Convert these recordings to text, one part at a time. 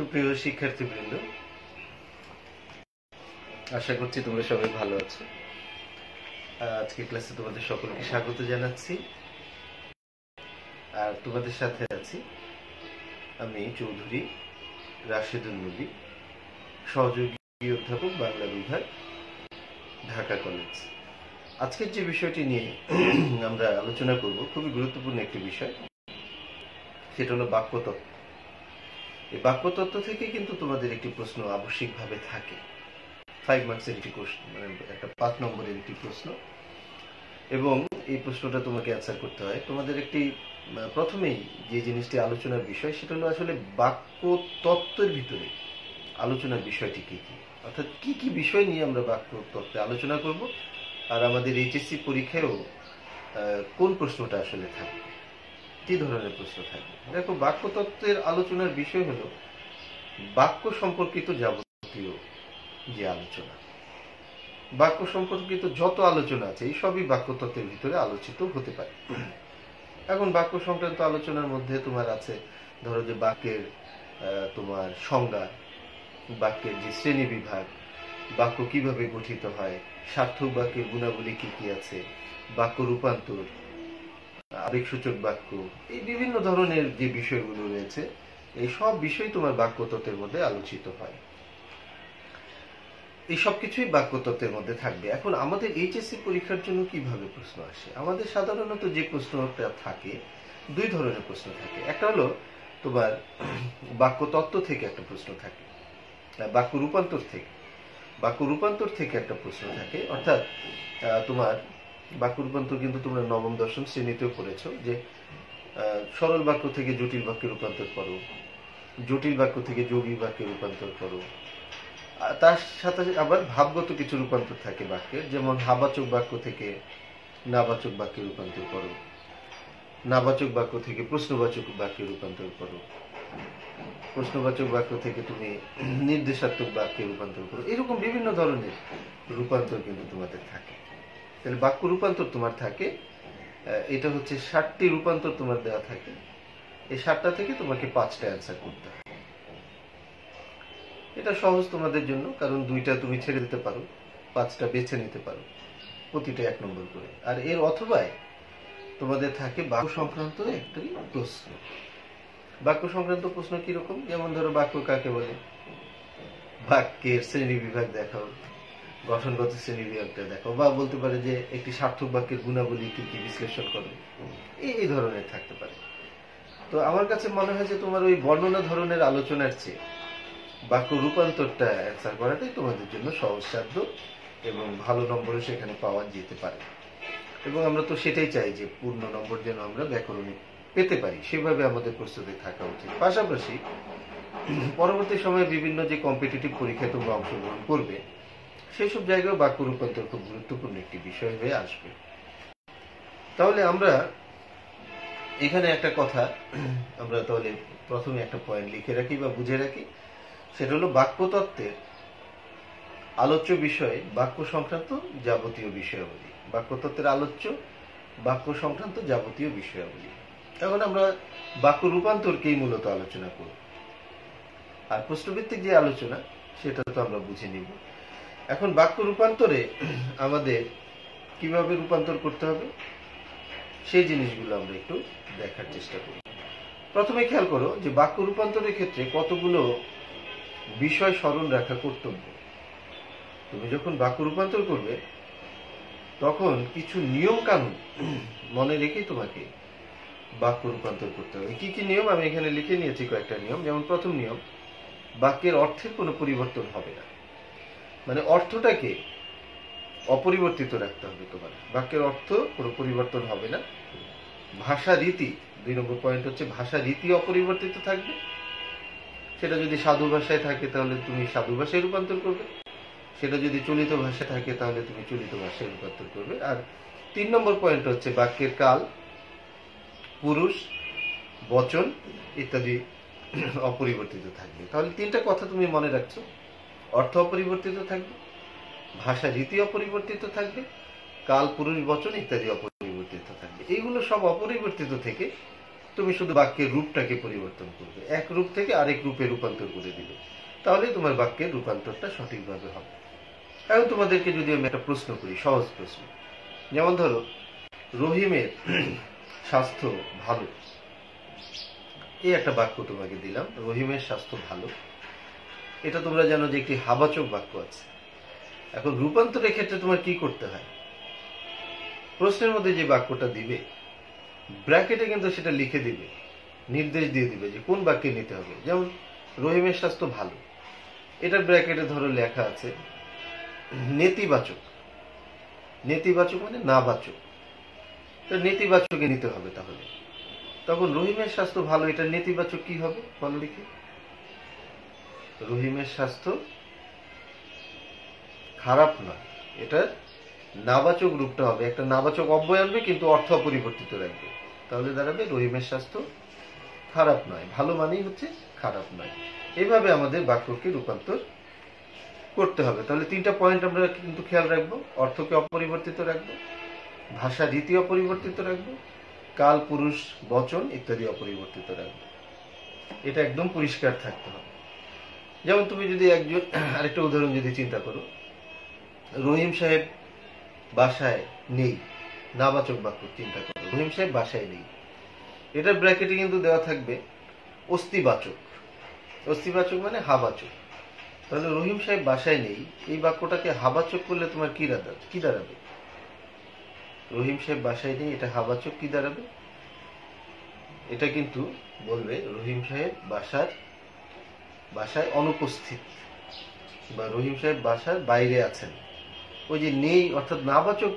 সুপ্রিয় শিক্ষার্থীবৃন্দ, আশা করছি তোমরা সবাই ভালো আছো। আজকে ক্লাসে তোমাদের সকলকে স্বাগত জানাচ্ছি। আর তোমাদের সাথে আছি আমি চৌধুরী রাশেদুল নবী, সহযোগী অধ্যাপক, বাংলা বিভাগ, ঢাকা কলেজ। আজকের যে বিষয়টি নিয়ে আমরা আলোচনা করব খুবই গুরুত্বপূর্ণ একটি বিষয়, সেটা হলো বাক্যতত্ত্ব। এই বাক্যতত্ত্ব থেকে কিন্তু তোমাদের একটি প্রশ্ন আবশ্যিকভাবে থাকে, 5 মার্কসের একটি প্রশ্ন, মানে একটা 5 নম্বরের একটি প্রশ্ন, এবং এই প্রশ্নটা তোমাকে অ্যান্সার করতে হয়। তোমাদের একটি প্রথমেই যে জিনিসটি আলোচনার বিষয়, সেটা হলো আসলে বাক্যতত্ত্বের ভিতরে আলোচনার বিষয়টি কি কি, অর্থাৎ কি কি বিষয় নিয়ে আমরা বাক্যতত্ত্বে আলোচনা করব, আর আমাদের এইচএসসি পরীক্ষায়ও কোন প্রশ্নটা আসলে থাকবে, কি ধরনের প্রশ্ন থাকবে। দেখো, বাক্যতত্ত্বের আলোচনার বিষয় হলো বাক্য সম্পর্কিত যাবতীয় যে আলোচনা, বাক্য সম্পর্কিত যত আলোচনা আছে এই সবই বাক্যতত্ত্বের ভিতরে আলোচিত হতে পারে। এখন বাক্য সংক্রান্ত আলোচনার মধ্যে তোমার আছে, ধরো যে বাক্যের তোমার সংজ্ঞা, বাক্যের যে শ্রেণী বিভাগ, বাক্য কিভাবে গঠিত হয়, সার্থক বাক্যের গুণাবলী কি কি আছে, বাক্য রূপান্তর, আবেগসূচক বাক্য, এই বিভিন্ন ধরনের যে বিষয়গুলো রয়েছে, এই সব বিষয় তোমার বাক্যতত্ত্বের মধ্যে আলোচিত হয়। এই সব কিছুই বাক্যতত্ত্বের মধ্যে থাকবে। এখন আমাদের এইচএসসি পরীক্ষার জন্য কিভাবে প্রশ্ন আসে, আমাদের সাধারণত যে প্রশ্নটা থাকে, দুই ধরনের প্রশ্ন থাকে। একটা হলো তোমার বাক্যতত্ত্ব থেকে একটা প্রশ্ন থাকে, বাক্য রূপান্তর থেকে একটা প্রশ্ন থাকে। অর্থাৎ তোমার বাক্য রূপান্তর কিন্তু তোমরা নবম দশম শ্রেণীতেও পড়েছো, যে সরল বাক্য থেকে জটিল বাক্যে রূপান্তর করো, জটিল বাক্য থেকে যৌগিক বাক্যে রূপান্তর করো। তার সাথে আবার ভাবগত কিছু রূপান্তর থাকে বাক্যের, যেমন হাবাচক বাক্য থেকে নাবাচক বাক্যে রূপান্তর করো, নাবাচক বাক্য থেকে প্রশ্নবাচক বাক্যে রূপান্তর করো, প্রশ্নবাচক বাক্য থেকে তুমি নির্দেশাত্মক বাক্যে রূপান্তর করো। এরকম বিভিন্ন ধরনের রূপান্তর কিন্তু তোমাদের থাকে। তাহলে বাক্য রূপান্তর তোমার থাকে, এটা হচ্ছে 60টি রূপান্তর তোমার দেওয়া থাকে। এই 60টা থেকে তোমাকে 5টা অ্যান্সার করতে হয়। এটা সহজ তোমাদের জন্য, কারণ 2টা তুমি ছেড়ে দিতে পারো, 5টা বেছে নিতে পারো, প্রতিটা 1 নম্বর করে। আর এর অথবায় তোমাদের থাকে বাক্য সংক্রান্ত একটি প্রশ্ন। বাক্য সংক্রান্ত প্রশ্ন কিরকম, যেমন ধরো বাক্য কাকে বলে, বাক্যের শ্রেণী বিভাগ দেখাও, গঠনগত শ্রেণী বিভাগটা দেখাও, বা বলতে পারে যে একটি সার্থক বাক্যের গুণাবলী কি কি বিশ্লেষণ করো, এই ধরনের থাকতে পারে। তো আমার কাছে মনে হয় যে তোমার ওই বর্ণনা ধরনের আলোচনার চেয়ে বাক্য রূপান্তরটা অ্যান্সার করাটাই তোমাদের জন্য সহজসাধ্য এবং ভালো নম্বরও সেখানে পাওয়া যেতে পারে। এবং আমরা তো সেটাই চাই যে পূর্ণ নম্বর যেন আমরা ব্যাকরণে পেতে পারি, সেভাবে আমাদের প্রস্তুতি থাকা উচিত। পাশাপাশি পরবর্তী সময়ে বিভিন্ন যে কম্পিটিটিভ পরীক্ষায় তোমরা অংশগ্রহণ করবে, সেসব জায়গায় বাক্য রূপান্তর খুব গুরুত্বপূর্ণ একটি বিষয় হয়ে আসবে। তাহলে আমরা এখানে একটা কথা, আমরা তাহলে প্রথমে একটা পয়েন্ট লিখে রাখি বা বুঝে রাখি, সেটা হলো বাক্যতত্ত্বের আলোচ্য বিষয়ে বাক্য সংক্রান্ত যাবতীয় বিষয়াবলী। বাক্যতত্ত্বের আলোচ্য বাক্য সংক্রান্ত যাবতীয় বিষয়াবলী। এখন আমরা বাক্য রূপান্তরকেই মূলত আলোচনা করব, আর প্রশ্নভিত্তিক যে আলোচনা সেটা তো আমরা বুঝে নিব। এখন বাক্য রূপান্তরে আমাদের কিভাবে রূপান্তর করতে হবে সেই জিনিসগুলো আমরা একটু দেখার চেষ্টা করি। প্রথমে খেয়াল করো যে বাক্য রূপান্তরের ক্ষেত্রে কতগুলো বিষয় স্মরণ রাখা কর্তব্য। তুমি যখন বাক্য রূপান্তর করবে তখন কিছু নিয়ম কানুন মনে রেখেই তোমাকে বাক্য রূপান্তর করতে হবে। কি কি নিয়ম আমি এখানে লিখে নিয়েছি, কয়েকটা নিয়ম। যেমন প্রথম নিয়ম, বাক্যের অর্থের কোনো পরিবর্তন হবে না, মানে অর্থটাকে অপরিবর্তিত রাখতে হবে তোমার। বাক্যের অর্থ কোনো পরিবর্তন হবে না। ভাষা রীতি, 2 নম্বর পয়েন্ট হচ্ছে ভাষা রীতি অপরিবর্তিত থাকবে। সেটা যদি সাধু ভাষায় থাকে তাহলে তুমি সাধু ভাষায় রূপান্তর করবে, সেটা যদি চলিত ভাষায় থাকে তাহলে তুমি চলিত ভাষায় রূপান্তর করবে। আর 3 নম্বর পয়েন্ট হচ্ছে বাক্যের কাল, পুরুষ, বচন ইত্যাদি অপরিবর্তিত থাকবে। তাহলে 3টা কথা তুমি মনে রাখছো, অর্থ অপরিবর্তিত থাকবে, ভাষা রীতি অপরিবর্তিত থাকবে, কাল, পুরুষ, বচন ইত্যাদি অপরিবর্তিত থাকবে। এইগুলো সব অপরিবর্তিত থেকে তুমি শুধু বাক্যের রূপটাকে পরিবর্তন করবে, এক রূপ থেকে আরেক রূপে রূপান্তর করে দিবে, তাহলে তোমার বাক্যের রূপান্তরটা সঠিকভাবে হবে। এখন তোমাদেরকে যদি আমি একটা প্রশ্ন করি, সহজ প্রশ্ন, যেমন ধরো রহিমের স্বাস্থ্য ভালো, এই একটা বাক্য তোমাকে দিলাম, রহিমের স্বাস্থ্য ভালো। এটা তোমরা জানো যে একটি হাবাচক বাক্য আছে। এখন রূপান্তরের ক্ষেত্রে তোমার কি করতে হয়, প্রশ্নের মধ্যে যে বাক্যটা দিবে ব্র্যাকেটে কিন্তু সেটা লিখে দিবে, নির্দেশ দিয়ে দিবে যে কোন বাক্যে নিতে হবে। যেমন রহিমের স্বাস্থ্য ভালো, এটা ব্র্যাকেটে ধরো লেখা আছে নেতিবাচক, নেতিবাচক মানে নাবাচক, তো নেতিবাচকে নিতে হবে। তাহলে তখন রহিমের স্বাস্থ্য ভালো, এটা নেতিবাচক কি হবে বলো দেখি? রহিমের স্বাস্থ্য খারাপ নয়, এটা নাবাচক রূপটা হবে, একটা নাবাচক অব্যয় আনবে কিন্তু অর্থ অপরিবর্তিত রাখবে, তাহলে দাঁড়াবে রহিমের স্বাস্থ্য খারাপ নয়, ভালো মানেই হচ্ছে খারাপ নয়। এইভাবে আমাদের বাক্যকে রূপান্তর করতে হবে। তাহলে তিনটা পয়েন্ট আমরা কিন্তু খেয়াল রাখবো, অর্থকে অপরিবর্তিত রাখবো, ভাষা রীতি অপরিবর্তিত রাখবো, কাল পুরুষ বচন ইত্যাদি অপরিবর্তিত রাখবো। এটা একদম পরিষ্কার থাকতে হবে। যেমন তুমি যদি একজন, আরেকটা উদাহরণ যদি চিন্তা করো, রহিম সাহেব বাসায় নেই, নাবাচক বাক্য চিন্তা করো, রহিম সাহেব বাসায় নেই, এটার ব্র্যাকেটে কিন্তু দেওয়া থাকবে অস্তিবাচক, অস্তিবাচক মানে হাবাচক। তাহলে রহিম সাহেব বাসায় নেই, এই বাক্যটাকে হাবাচক করলে তোমার কি দাঁড়াবে? রহিম সাহেব বাসায় নেই, এটা হাবাচক, কি দাঁড়াবে? এটা কিন্তু বলবে রহিম সাহেব বাসায় অনুপস্থিত, বা রহিম সাহেব বাসার বাইরে আছেন। ওই যে নেই অর্থাৎ নাবাচক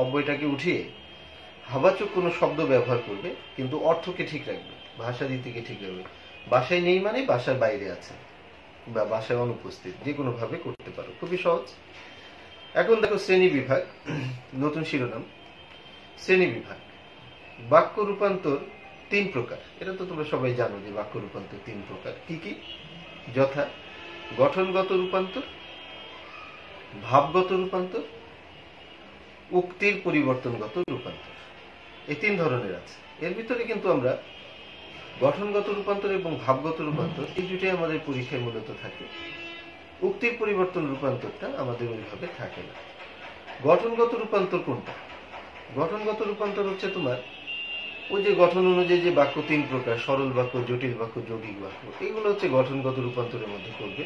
অব্যয়টাকে উঠিয়ে হাবাচক কোনো শব্দ ব্যবহার করবে, কিন্তু অর্থকে ঠিক রাখবে, ভাষা রীতিকে ঠিক রাখবে। বাসায় নেই মানে বাসার বাইরে আছে বা বাসায় অনুপস্থিত, যে কোনো ভাবে করতে পারো, খুবই সহজ। এখন দেখো শ্রেণী বিভাগ, নতুন শিরোনাম শ্রেণী বিভাগ। বাক্য রূপান্তর তিন প্রকার, এটা তো তোমরা সবাই জানো যে বাক্য রূপান্তর তিন প্রকার। কি কি? যথা গঠনগত রূপান্তর, ভাবগত রূপান্তর, উক্তির পরিবর্তনগত রূপান্তর। এই তিন ধরনের আছে। এর ভিতরে কিন্তু আমরা গঠনগত রূপান্তর এবং ভাবগত রূপান্তর, এই দুটাই আমাদের পরীক্ষায় মূলত থাকে। উক্তির পরিবর্তন রূপান্তরটা আমাদের ওইভাবে থাকে না। গঠনগত রূপান্তর কোনটা? গঠনগত রূপান্তর হচ্ছে তোমার ওই যে গঠন অনুযায়ী যে বাক্য তিন প্রকার, সরল বাক্য, জটিল বাক্য, যৌগিক বাক্য, এইগুলো হচ্ছে গঠনগত রূপান্তরের মধ্যে করবে।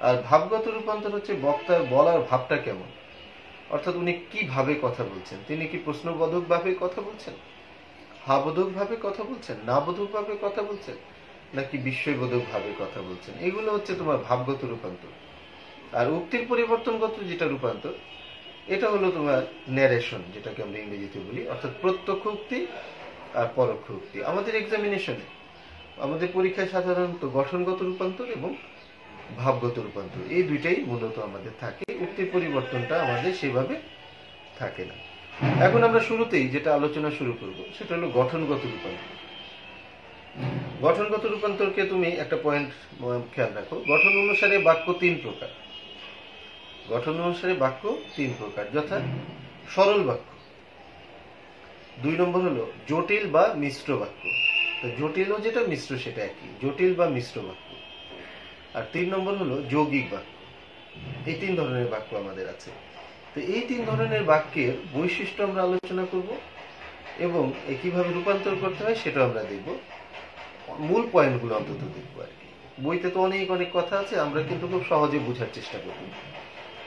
আর ভাবগত রূপান্তর হচ্ছে বক্তার বলার ভাবটা কেমন, অর্থাৎ উনি কি ভাবে কথা বলছেন, তিনি কি প্রশ্নবোধক ভাবে কথা বলছেন, হাবোধক ভাবে কথা বলছেন, না বোধক ভাবে কথা বলছেন, নাকি বিস্ময়বোধক ভাবে কথা বলছেন, এগুলো হচ্ছে তোমার ভাবগত রূপান্তর। আর উক্তির পরিবর্তনগত যেটা রূপান্তর, এটা হলো তোমার ন্যারেশন, যেটাকে আমরা ইংরেজিতে বলি, অর্থাৎ প্রত্যক্ষ উক্তি আর পরোক্ষ উক্তি। আমাদের এক্সামিনেশনে, আমাদের পরীক্ষায় সাধারণত গঠনগত রূপান্তর এবং ভাবগত রূপান্তর, এই দুইটাই মূলত আমাদের থাকে, উক্তির পরিবর্তনটা আমাদের সেভাবে থাকে না। এখন আমরা শুরুতেই যেটা আলোচনা শুরু করব সেটা হলো গঠনগত রূপান্তর। গঠনগত রূপান্তরকে তুমি একটা পয়েন্ট খেয়াল রাখো, গঠন অনুসারে বাক্য তিন প্রকার। গঠন অনুসারে বাক্য তিন প্রকার, যথা সরল বাক্য, দুই নম্বর হলো জটিল বা মিশ্র বাক্য, তো জটিলও যেটা, মিশ্র সেটা একই, জটিল বা মিশ্র বাক্য। আর তিন নম্বর হলো যৌগিক বাক্য। এই তিন ধরনের বাক্য আমাদের আছে। তো এই তিন ধরনের বাক্যের বৈশিষ্ট্য আমরা আলোচনা করব এবং কিভাবে রূপান্তর করতে হয় সেটা আমরা দেখব, মূল পয়েন্টগুলো অন্তত দেখবো আর কি। বইতে তো অনেক অনেক কথা আছে, আমরা কিন্তু খুব সহজে বোঝার চেষ্টা করব।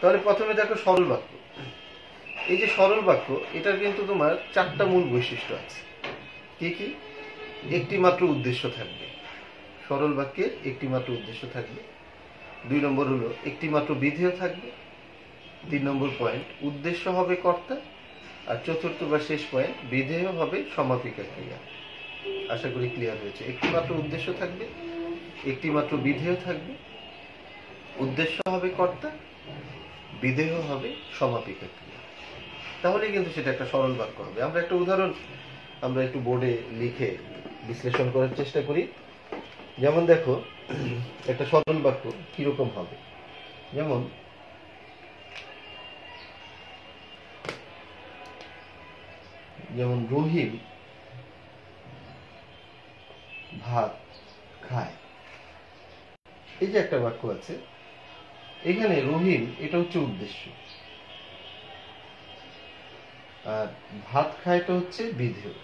তাহলে প্রথমে দেখো সরল বাক্য। এই যে সরল বাক্য, এটার কিন্তু তোমার চারটা মূল বৈশিষ্ট্য আছে। কি কি? একটি মাত্র উদ্দেশ্য থাকবে, সরল বাক্যের একটি মাত্র উদ্দেশ্য থাকবে। দুই নম্বর হলো একটি মাত্র বিধেয় থাকবে। তিন নম্বর পয়েন্ট, উদ্দেশ্য হবে কর্তা। আর চতুর্থ বা শেষ পয়েন্ট, বিধেয় হবে সমাপিকা ক্রিয়া। আশা করি ক্লিয়ার হয়েছে। একটি মাত্র উদ্দেশ্য থাকবে, একটি মাত্র বিধেয় থাকবে, উদ্দেশ্য হবে কর্তা, বিধেয় হবে সমাপিকা ক্রিয়া, তাহলে কিন্তু সেটা একটা সরল বাক্য হবে। আমরা একটা উদাহরণ আমরা একটু বোর্ডে লিখে বিশ্লেষণ করার চেষ্টা করি। যেমন দেখো একটা সরল বাক্য কিরকম হবে, যেমন রহিম ভাত খায়, এই যে একটা বাক্য আছে, এখানে রহিম এটা হচ্ছে উদ্দেশ্য, আর ভাত খায়টা হচ্ছে বিধেয়।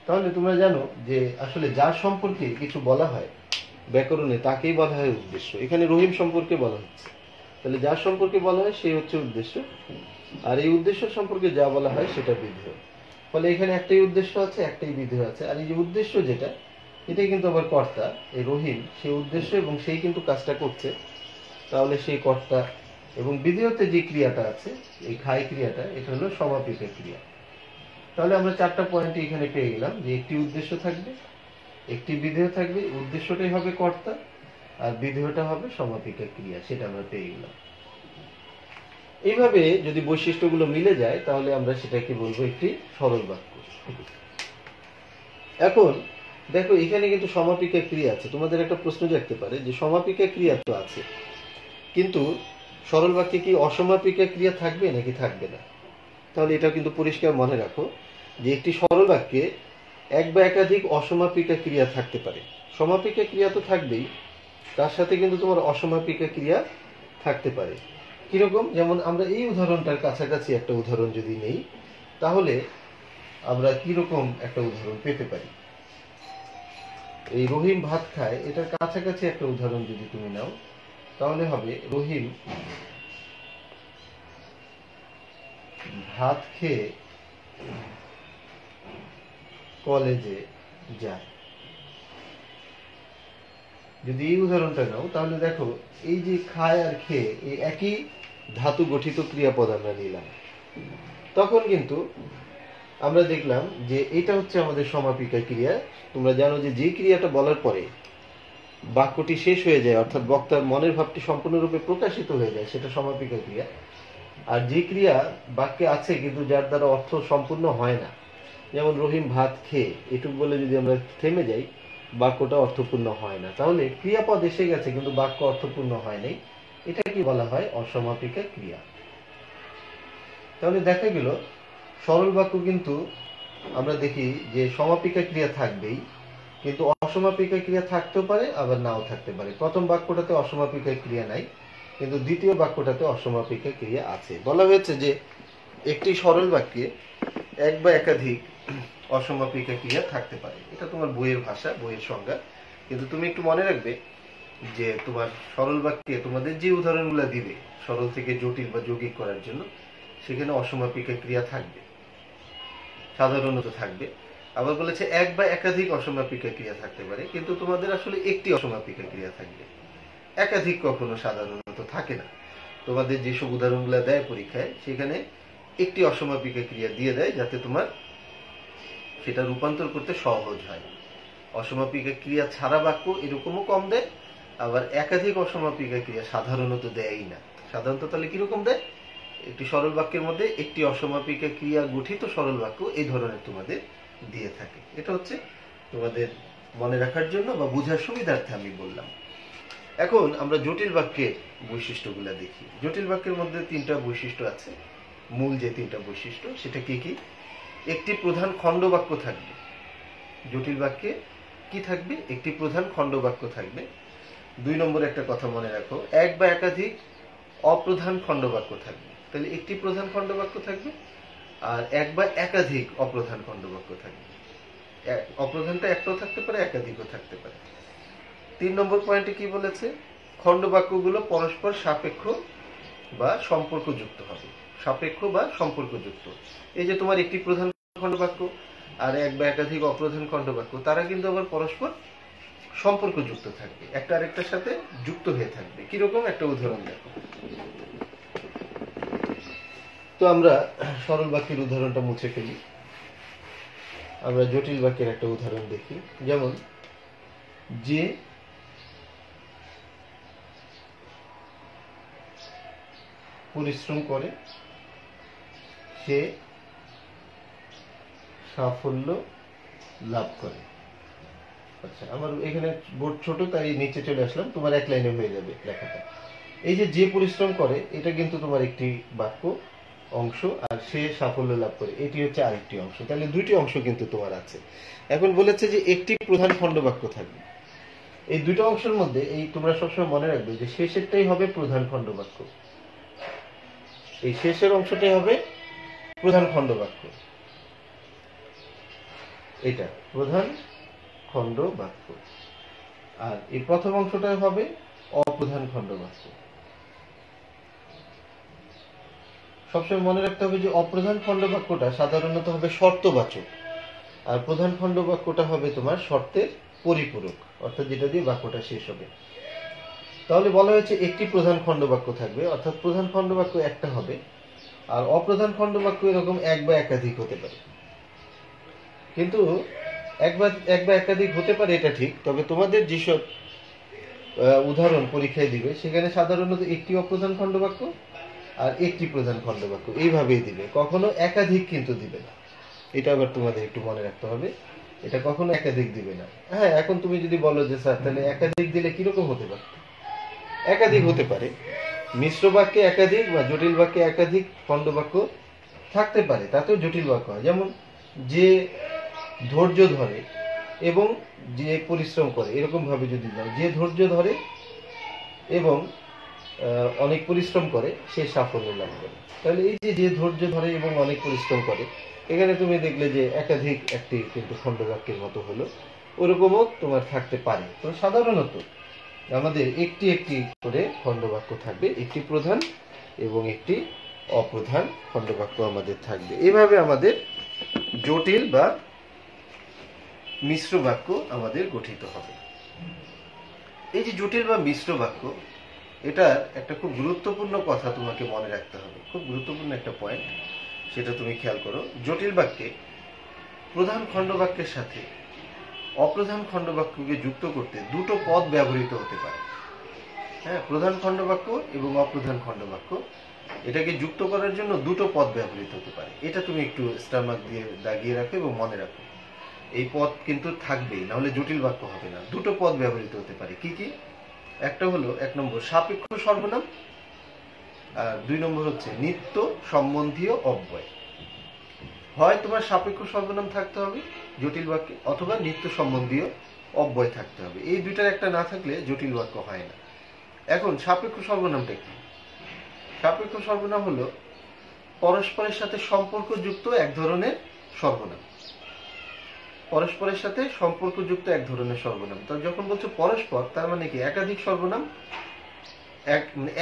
তাহলে তোমরা জানো যে আসলে যার সম্পর্কে কিছু বলা হয় ব্যাকরণে তাকেই বলা হয় উদ্দেশ্য। এখানে রহিম সম্পর্কে বলা হচ্ছে, তাহলে যার সম্পর্কে বলা হয় সেই হচ্ছে উদ্দেশ্য, আর এই উদ্দেশ্য সম্পর্কে যা বলা হয় সেটা বিধেয়। ফলে এখানে একটাই উদ্দেশ্য আছে, একটাই বিধেয় আছে। আর এই যে উদ্দেশ্য যেটা, এটাই কিন্তু আবার কর্তা, এই রহিম সেই উদ্দেশ্য এবং সেই কিন্তু কাজটা করছে, তাহলে সেই কর্তা। এবং বিধেয়তে যে ক্রিয়াটা আছে, এই খায় ক্রিয়াটা, এটা হলো সমাপিকা ক্রিয়া। তাহলে আমরা চারটা পয়েন্ট এখানে পেয়ে গেলাম, যে একটি উদ্দেশ্য থাকবে, একটি বিধেয় থাকবে, উদ্দেশ্যটাই হবে কর্তা, আর বিধেয়টা হবে সমাপিকা ক্রিয়া, সেটা আমরা পেয়ে গেলাম। এইভাবে যদি বৈশিষ্ট্যগুলো মিলে যায় তাহলে আমরা সেটাকে বলবো একটি সরল বাক্য। এখন দেখো এখানে কিন্তু সমাপিকা ক্রিয়া আছে। তোমাদের একটা প্রশ্ন জাগতে পারে যে সমাপিকা ক্রিয়া তো আছে, কিন্তু সরল বাক্যে কি অসমাপিকা ক্রিয়া থাকবে নাকি থাকবে না? তাহলে এটা কিন্তু পরিষ্কার মনে রাখো যে একটি সরল বাক্যে এক বা একাধিক অসমাপিকা ক্রিয়া থাকতে পারে। সমাপিকা ক্রিয়া তো থাকবেই, তার সাথে কিন্তু তোমার অসমাপিকা ক্রিয়া থাকতে পারে। কিরকম? যেমন আমরা এই উদাহরণটার কাছাকাছি একটা উদাহরণ যদি নেই, তাহলে আমরা কিরকম একটা উদাহরণ পেতে পারি। এই রহিম ভাত খায়, এটার কাছাকাছি একটা উদাহরণ যদি তুমি নাও, তাহলে হবে রহিম ভাত খেয়ে কলেজে যায়। যদি এই উদাহরণটা নাও, তাহলে দেখো এই যে খায় আর খেয়ে, এই একই ধাতু গঠিত ক্রিয়াপদ আমরা নিলাম, তখন কিন্তু আমরা দেখলাম যে এটা হচ্ছে আমাদের সমাপিকা ক্রিয়া। তোমরা জানো যে যে ক্রিয়াটা বলার পরে বাক্যটি শেষ হয়ে যায়, অর্থাৎ বক্তার মনের ভাবটি সম্পূর্ণরূপে প্রকাশিত হয়ে যায়, সেটা সমাপিকা ক্রিয়া। আর যে ক্রিয়া বাক্যে আছে কিন্তু যার দ্বারা অর্থ সম্পূর্ণ হয় না, যেমন রহিম ভাত খেয়ে, এটুকু বলে যদি আমরা থেমে যাই, বাক্যটা অর্থপূর্ণ হয় না। তাহলে ক্রিয়াপদ এসে গেছে কিন্তু বাক্য অর্থপূর্ণ হয় নাই, এটা কি বলা হয়? অসমাপিকা ক্রিয়া। তাহলে দেখা গেল সরল বাক্য কিন্তু আমরা দেখি যে সমাপিকা ক্রিয়া থাকবেই, কিন্তু অসমাপিকা ক্রিয়া থাকতেও পারে আবার নাও থাকতে পারে। প্রথম বাক্যটাতে অসমাপিকা ক্রিয়া নাই, কিন্তু দ্বিতীয় বাক্যটাতে অসমাপিকা ক্রিয়া আছে। বলা হয়েছে যে একটি সরল বাক্যে এক বা একাধিক অসমাপিকা ক্রিয়া থাকতে পারে। এটা তোমার বইয়ের ভাষা, বইয়ের সংজ্ঞা। কিন্তু তুমি একটু মনে রাখবে যে তোমার সরল বাক্যে তোমাদের যে উদাহরণগুলো দিবে সরল থেকে জটিল বা যৌগিক করার জন্য, সেখানে অসমাপিকা ক্রিয়া থাকবে, সাধারণত থাকবে। আবার বলেছে এক বা একাধিক অসমাপিকা ক্রিয়া থাকতে পারে, কিন্তু তোমাদের আসলে একটি অসমাপিকা ক্রিয়া থাকবে, একাধিক কখনো সাধারণত থাকে না। তোমাদের যেসব উদাহরণগুলো দেয় পরীক্ষায়, সেখানে একটি অসমাপিকা ক্রিয়া দিয়ে দেয় যাতে তোমার সেটা রূপান্তর করতে সহজ হয়। অসমাপিকা ক্রিয়া ছাড়া বাক্য এরকমও কম দেয়, আবার একাধিক অসমাপিকা ক্রিয়া সাধারণত দেয়ই না। সাধারণত তাহলে কিরকম দেয়? একটি সরল বাক্যের মধ্যে একটি অসমাপিকা ক্রিয়া গঠিত সরল বাক্য এই ধরনের তোমাদের দিয়ে থাকে। এটা হচ্ছে তোমাদের মনে রাখার জন্য বা বোঝার সুবিধার্থে আমি বললাম। এখন আমরা জটিল বাক্যের বৈশিষ্ট্যগুলো দেখি। জটিল বাক্যের মধ্যে তিনটা বৈশিষ্ট্য আছে, মূল যে তিনটা বৈশিষ্ট্য সেটা কি কি? একটি প্রধান খণ্ড বাক্য থাকবে। জটিল বাক্যে কি থাকবে? একটি প্রধান খণ্ড বাক্য থাকবে। 2 নম্বর একটা কথা মনে রাখো, এক বা একাধিক অপ্রধান খণ্ড বাক্য থাকবে। তাহলে একটি প্রধান খণ্ড বাক্য থাকবে আর এক বা একাধিক অপ্রধান খণ্ড বাক্য থাকবে। অপ্রধানটা একটাও থাকতে পারে, একাধিকও থাকতে পারে। 3 নম্বর পয়েন্টে কি বলেছে? খণ্ড বাক্যগুলো পরস্পর সাপেক্ষ বা সম্পর্কযুক্ত হবে। সাপেক্ষ বা সম্পর্কযুক্ত। এই যে তোমার একটি প্রধান খণ্ড বাক্য আর এক বা একাধিক অপ্রধান খণ্ড বাক্য, তারা কিন্তু আবার পরস্পর সম্পর্কযুক্ত থাকবে, একটা আরেকটার সাথে যুক্ত হয়ে থাকবে। কিরকম? একটা উদাহরণ দেখো। তো আমরা সরল বাক্যের উদাহরণটা মুছে ফেলি, আমরা জটিল বাক্যের একটা উদাহরণ দেখি। যেমন, যে পরিশ্রম করে সে সাফল্য লাভ করে। আচ্ছা, আমার এখানে বোর্ড ছোট তাই নিচে চলে আসলাম, তোমার এক লাইনে হয়ে যাবে লেখাটা। এই যে পরিশ্রম করে, এটা কিন্তু তোমার একটি বাক্য, অংশ, আর সে সাফল্য লাভ করে এটি হচ্ছে আরেকটি অংশ। তাহলে দুইটি অংশ কিন্তু তোমার আছে। এখন বলেছে যে একটি প্রধান খণ্ডবাক্য থাকবে। এই দুটো অংশের মধ্যে এই তোমরা সবসময় মনে রাখবে যে শেষেরটাই হবে প্রধান খণ্ডবাক্য, এই শেষের অংশটাই হবে প্রধান খণ্ডবাক্য, এটা প্রধান খণ্ডবাক্য, আর এই প্রথম অংশটাই হবে অপ্রধান খণ্ডবাক্য। সবসময় মনে রাখতে হবে যে অপ্রধান খণ্ডবাক্যটা সাধারণত হবে শর্তবাচক, আর প্রধান খণ্ডবাক্যটা হবে তোমার শর্তের পরিপূরক, অর্থাৎ যেটা দিয়ে বাক্যটা শেষ হবে। তাহলে বলা হয়েছে একটি প্রধান খণ্ডবাক্য থাকবে, অর্থাৎ প্রধান খণ্ডবাক্য একটা হবে, আর অপ্রধান খণ্ডবাক্য এরকম এক বা একাধিক হতে পারে। কিন্তু এক বা একাধিক হতে পারে এটা ঠিক, তবে তোমাদের যেসব উদাহরণ পরীক্ষায় দিবে সেখানে সাধারণত একটি অপ্রধান খণ্ডবাক্য আর একটি প্রধান খণ্ডবাক্য এইভাবেই দিবে, কখনো একাধিক কিন্তু দিবে না। এটা আবার তোমাদের একটু মনে রাখতে হবে, এটা কখনো একাধিক দিবে না। হ্যাঁ, এখন তুমি যদি বলো যে স্যার তাহলে একাধিক দিলে কিরকম হতে পারে, একাধিক হতে পারে, মিশ্র বাক্যে একাধিক বা জটিল বাক্যে একাধিক খণ্ডবাক্য থাকতে পারে, তাতেও জটিল বাক্য হয়। যেমন যে ধৈর্য ধরে এবং যে পরিশ্রম করে, এরকম ভাবে যদি দাও, যে ধৈর্য ধরে এবং অনেক পরিশ্রম করে সে সাফল্য লাভ করে। তাহলে এই যে ধৈর্য ধরে এবং অনেক পরিশ্রম করে, এখানে তুমি দেখলে যে একাধিক একটি কিন্তু খণ্ডবাক্যের মতো হলো, ওরকমও তোমার থাকতে পারে। তো সাধারণত আমাদের একটি একটি করে খণ্ডবাক্য থাকবে, একটি প্রধান এবং একটি অপ্রধান খণ্ডবাক্য আমাদের থাকবে। এভাবে আমাদের জটিল বা মিশ্র বাক্য আমাদের গঠিত হবে। এই যে জটিল বা মিশ্র বাক্য, এটার একটা খুব গুরুত্বপূর্ণ কথা তোমাকে মনে রাখতে হবে, খুব গুরুত্বপূর্ণ একটা পয়েন্ট, সেটা তুমি খেয়াল করো। জটিল বাক্যে প্রধান খণ্ডবাক্যের সাথে অপ্রধান খণ্ডবাক্যকে যুক্ত করতে দুটো পদ ব্যবহৃত হতে পারে। হ্যাঁ, প্রধান খণ্ডবাক্য এবং অপ্রধান খণ্ডবাক্য, এটাকে যুক্ত করার জন্য দুটো পদ ব্যবহৃত হতে পারে। এটা তুমি একটু স্টার মার্ক দিয়ে দাগিয়ে রাখো এবং মনে রাখো, এই পদ কিন্তু থাকবেই, না হলে জটিল বাক্য হবে না। দুটো পদ ব্যবহৃত হতে পারে, কি কি? একটা হলো 1 নম্বর সাপেক্ষ সর্বনাম, আর 2 নম্বর হচ্ছে নিত্য সম্বন্ধীয় অব্যয়। হয় তোমার সাপেক্ষ সর্বনাম থাকতে হবে জটিল বাক্যে, অথবা নিত্য সম্বন্ধীয় অব্যয় থাকতে হবে। এই দুইটার একটা না থাকলে জটিল বাক্য হয় না। এখন সাপেক্ষ সর্বনামটা কি? সাপেক্ষ সর্বনাম হলো পরস্পরের সাথে সম্পর্কযুক্ত এক ধরনের সর্বনাম, পরস্পরের সাথে সম্পর্কযুক্ত এক ধরনের সর্বনাম। তো যখন বলছো পরস্পর, তার মানে কি একাধিক সর্বনাম,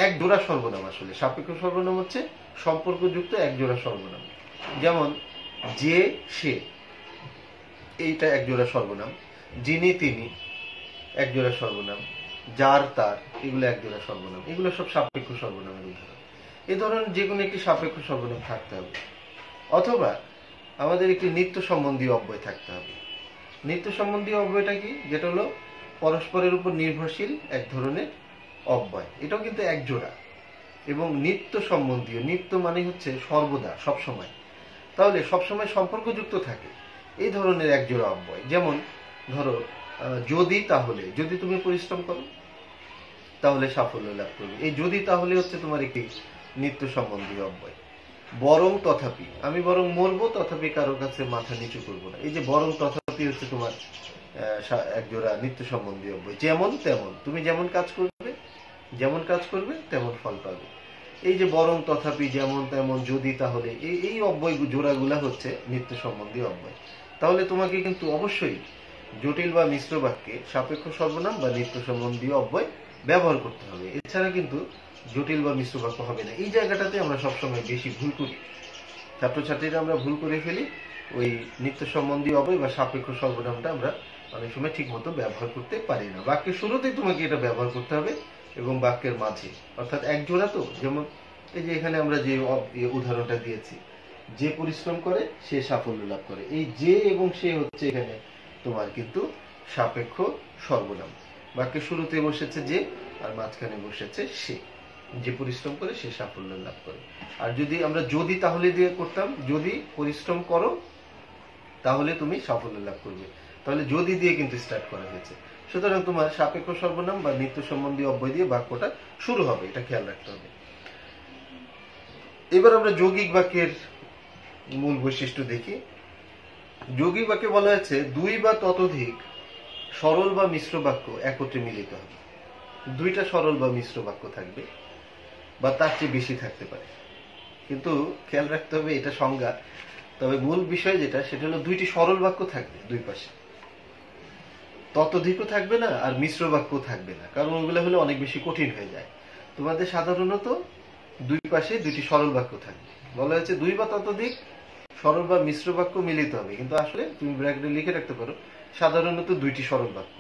এক জোড়া সর্বনাম। আসলে সাপেক্ষ সর্বনাম হচ্ছে সম্পর্কযুক্ত এক জোড়া সর্বনাম। যেমন যে সে, এইটা এক জোড়া সর্বনাম। যিনি তিনি এক জোড়া সর্বনাম। যার তার, এগুলো এক জোড়া সর্বনাম। এগুলো সব সাপেক্ষ সর্বনামের উদাহরণ। এই ধরনের যে কোনো একটি সাপেক্ষ সর্বনাম থাকতে হবে, অথবা আমাদের একটি নিত্য সম্বন্ধীয় অব্যয় থাকতে হবে। নিত্য সম্বন্ধীয় অব্যয়টা কি? যেটা হলো পরস্পরের উপর নির্ভরশীল এক ধরনের অব্যয়, এটাও কিন্তু এক জোড়া। এবং নিত্য সম্বন্ধীয়, নিত্য মানে হচ্ছে সর্বদা, সবসময়, তাহলে সবসময় সম্পর্কযুক্ত থাকে এই ধরনের এক জোড়া অব্যয়। যেমন ধরো যদি তাহলে, যদি তুমি পরিশ্রম করো তাহলে সাফল্য লাভ করবে, এই যদি তাহলে হচ্ছে তোমার একটি নিত্য সম্বন্ধীয় অব্যয়। বরং তথাপি, আমি বরং মরবো তথাপি কারো কাছে মাথা নিচু করবো না, এই যে বরং তথাপি হচ্ছে তোমার এক জোড়া নিত্য সম্বন্ধীয় অব্যয়। যেমন তেমন, তুমি যেমন কাজ করবে তেমন ফল পাবে। এই যে বরং তথাপি, যেমন তেমন, যদি তাহলে, এই অব্যয় জোড়াগুলা হচ্ছে নিত্য সম্বন্ধীয় অব্যয়। তাহলে তোমাকে কিন্তু অবশ্যই জটিল বা মিশ্র বাক্যে সাপেক্ষ সর্বনাম বা নিত্য সম্বন্ধীয় অব্যয় ব্যবহার করতে হবে, এছাড়া কিন্তু জটিল বা মিশ্র বাক্য হবে না। এই জায়গাটাতে আমরা সবসময় বেশি ভুল করি, ছাত্রছাত্রীরা আমরা ভুল করে ফেলি। ওই নিত্য সম্বন্ধীয় অব্যয় বা সাপেক্ষ সর্বনামটা আমরা অনেক সময় ঠিক মতো ব্যবহার করতে পারি না। বাক্যের শুরুতেই তোমাকে এটা ব্যবহার করতে হবে এবং বাক্যের মাঝে, অর্থাৎ এক জোড়া। তো যেমন এই যে এখানে আমরা যে উদাহরণটা দিয়েছি, যে পরিশ্রম করে সে সাফল্য লাভ করে, এই যে এবং সে হচ্ছে এখানে তোমার কিন্তু সাপেক্ষ সর্বনাম। বাক্যের শুরুতে বসেছে যে, আর মাঝখানে বসেছে সে। যে পরিশ্রম করে সে সাফল্য লাভ করে। আর যদি আমরা যদি তাহলে দিয়ে করতাম, যদি পরিশ্রম করো তাহলে তুমি সাফল্য লাভ করবে, তাহলে যদি দিয়ে কিন্তু স্টার্ট করা হয়েছে। সুতরাং তোমার সাপেক্ষ সর্বনাম বা নিত্য সম্বন্ধীয় অব্যয় দিয়ে বাক্যটা শুরু হবে, এটা খেয়াল রাখতে হবে। এবার আমরা যৌগিক বাক্যের মূল বৈশিষ্ট্য দেখি। যৌগিক বাক্যে বলা হয়েছে দুই বা ততোধিক সরল বা মিশ্র বাক্য একত্রে মিলিত হবে। দুইটা সরল বা মিশ্র বাক্য থাকবে বা তার চেয়ে বেশি থাকতে পারে, কিন্তু খেয়াল রাখতে হবে এটা সংজ্ঞা। তবে মূল বিষয় যেটা, সেটা হলো দুইটি সরল বাক্য থাকবে দুই পাশে, ততোধিকও থাকবে না আর মিশ্র বাক্য থাকবে না, কারণ ওগুলো হলে অনেক বেশি কঠিন হয়ে যায়। তোমাদের সাধারণত দুই পাশে দুইটি সরল বাক্য থাকবে। বলা হয়েছে দুই বা ততোধিক সরল বা মিশ্র বাক্য মিলিত হবে, কিন্তু আসলে তুমি ব্র্যাকেটে লিখে রাখতে পারো সাধারণত দুইটি সরল বাক্য।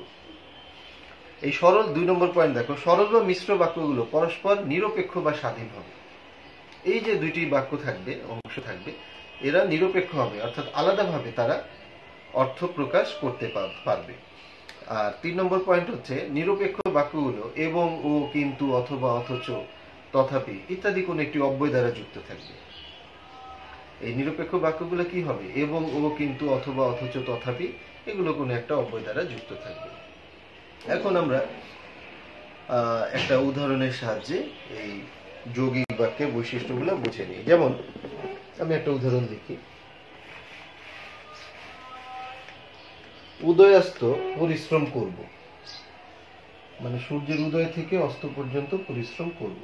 এই সরল 2 নম্বর পয়েন্ট দেখো, সরল বা মিশ্র বাক্যগুলো পরস্পর নিরপেক্ষ বা স্বাধীন হবে। এই যে দুইটি বাক্য থাকবে, অংশ থাকবে, এরা নিরপেক্ষ হবে, অর্থাৎ আলাদাভাবে তারা অর্থ প্রকাশ করতে পারবে। আর 3 নম্বর পয়েন্ট হচ্ছে নিরপেক্ষ বাক্যগুলো এবং, ও, কিন্তু, অথবা, অথচ, তথাপি ইত্যাদি কোন একটি অব্যয় দ্বারা যুক্ত থাকবে। এই নিরপেক্ষ বাক্যগুলো কি হবে? এবং, ও, কিন্তু, অথবা, অথচ, তথাপি এগুলো কোনো একটা অব্যয় দ্বারা যুক্ত থাকবে। এখন আমরা একটা উদাহরণের সাহায্যে এই যৌগিক বাক্যের বৈশিষ্ট্যগুলো বুঝে নিই। যেমন আমি একটা উদাহরণ লিখি, উদয়াস্ত পরিশ্রম করব, মানে সূর্যের উদয় থেকে অস্ত পর্যন্ত পরিশ্রম করব।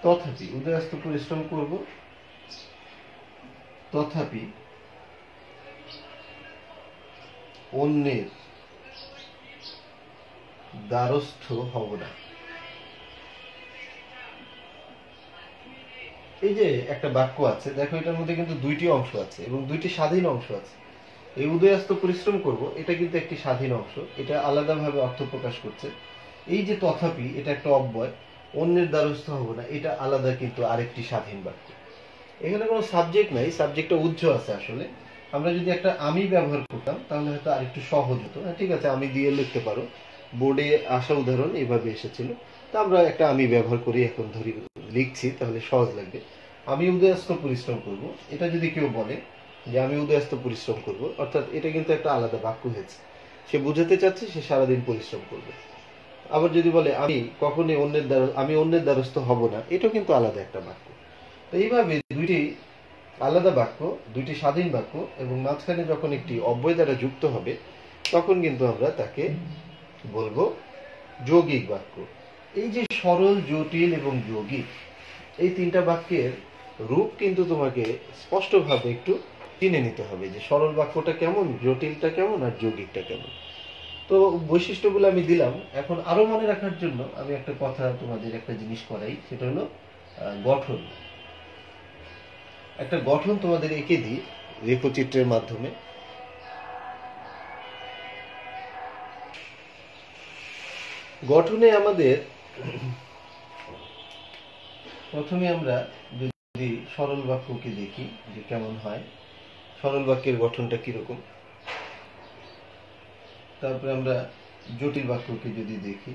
তথাপি উদয়াস্ত পরিশ্রম করব, তথাপি অন্যের দ্বারস্থ হব না। এই যে একটা বাক্য আছে, দেখো এটার মধ্যে কিন্তু দুইটি অংশ আছে এবং দুইটি স্বাধীন অংশ আছে। এই উদয়াস্ত পরিশ্রম করব, এটা কিন্তু একটি স্বাধীন অংশ, এটা আলাদাভাবে অর্থ প্রকাশ করছে। এই যে তথাপি, এটা একটা অব্যয়, অন্যের দ্বারস্থ হব না, এটা আলাদা কিন্তু আরেকটি স্বাধীন বাক্য। এখানে কোনো সাবজেক্ট নাই, সাবজেক্টটা উজ্জ আছে। আসলে আমরা যদি একটা আমি ব্যবহার করতাম তাহলে হয়তো আরেকটু সহজ হতো। ঠিক আছে, আমি দিয়ে লিখতে পারো, বোর্ডে আসা উদাহরণ এইভাবে এসেছিল, তা আমরা একটা আমি ব্যবহার করি, এখন ধরি লিখছি, তাহলে সহজ লাগবে। আমি উদয়াস্ত পরিশ্রম করব, এটা যদি কেউ বলে যে আমি উদয়াস্ত পরিশ্রম করব, অর্থাৎ এটা কিন্তু একটা আলাদা বাক্য হয়েছে, সে বুঝাতে চাচ্ছে সে সারাদিন পরিশ্রম করবে। আবার যদি বলে আমি কখনোই অন্যের দ্বারস্থ হব না, এটাও কিন্তু আলাদা একটা বাক্য। তো এইভাবে দুইটি আলাদা বাক্য, দুইটি স্বাধীন বাক্য, এবং মাঝখানে যখন একটি অব্যয় দ্বারা যুক্ত হবে তখন কিন্তু আমরা তাকে বলবো যৌগিক বাক্য। এই যে সরল, জটিল এবং যৌগিক, এই তিনটা বাক্যের রূপ কিন্তু তোমাকে স্পষ্টভাবে একটু চিনে নিতে হবে, যে সরল বাক্যটা কেমন, জটিলটা কেমন, আর যৌগিকটা কেমন। তো বৈশিষ্ট্যগুলো আমি দিলাম। এখন আরো মনে রাখার জন্য আমি একটা কথা তোমাদের একটা জিনিস করাই, সেটা হলো গঠন। একটা গঠন তোমাদের এঁকে দিই রেখচিত্রের মাধ্যমে। গঠনে আমাদের প্রথমে আমরা যদি সরল বাক্যকে দেখি যে কেমন হয়, সরল বাক্যের গঠনটা কিরকম, তারপরে আমরা জটিল বাক্যকে যদি দেখি,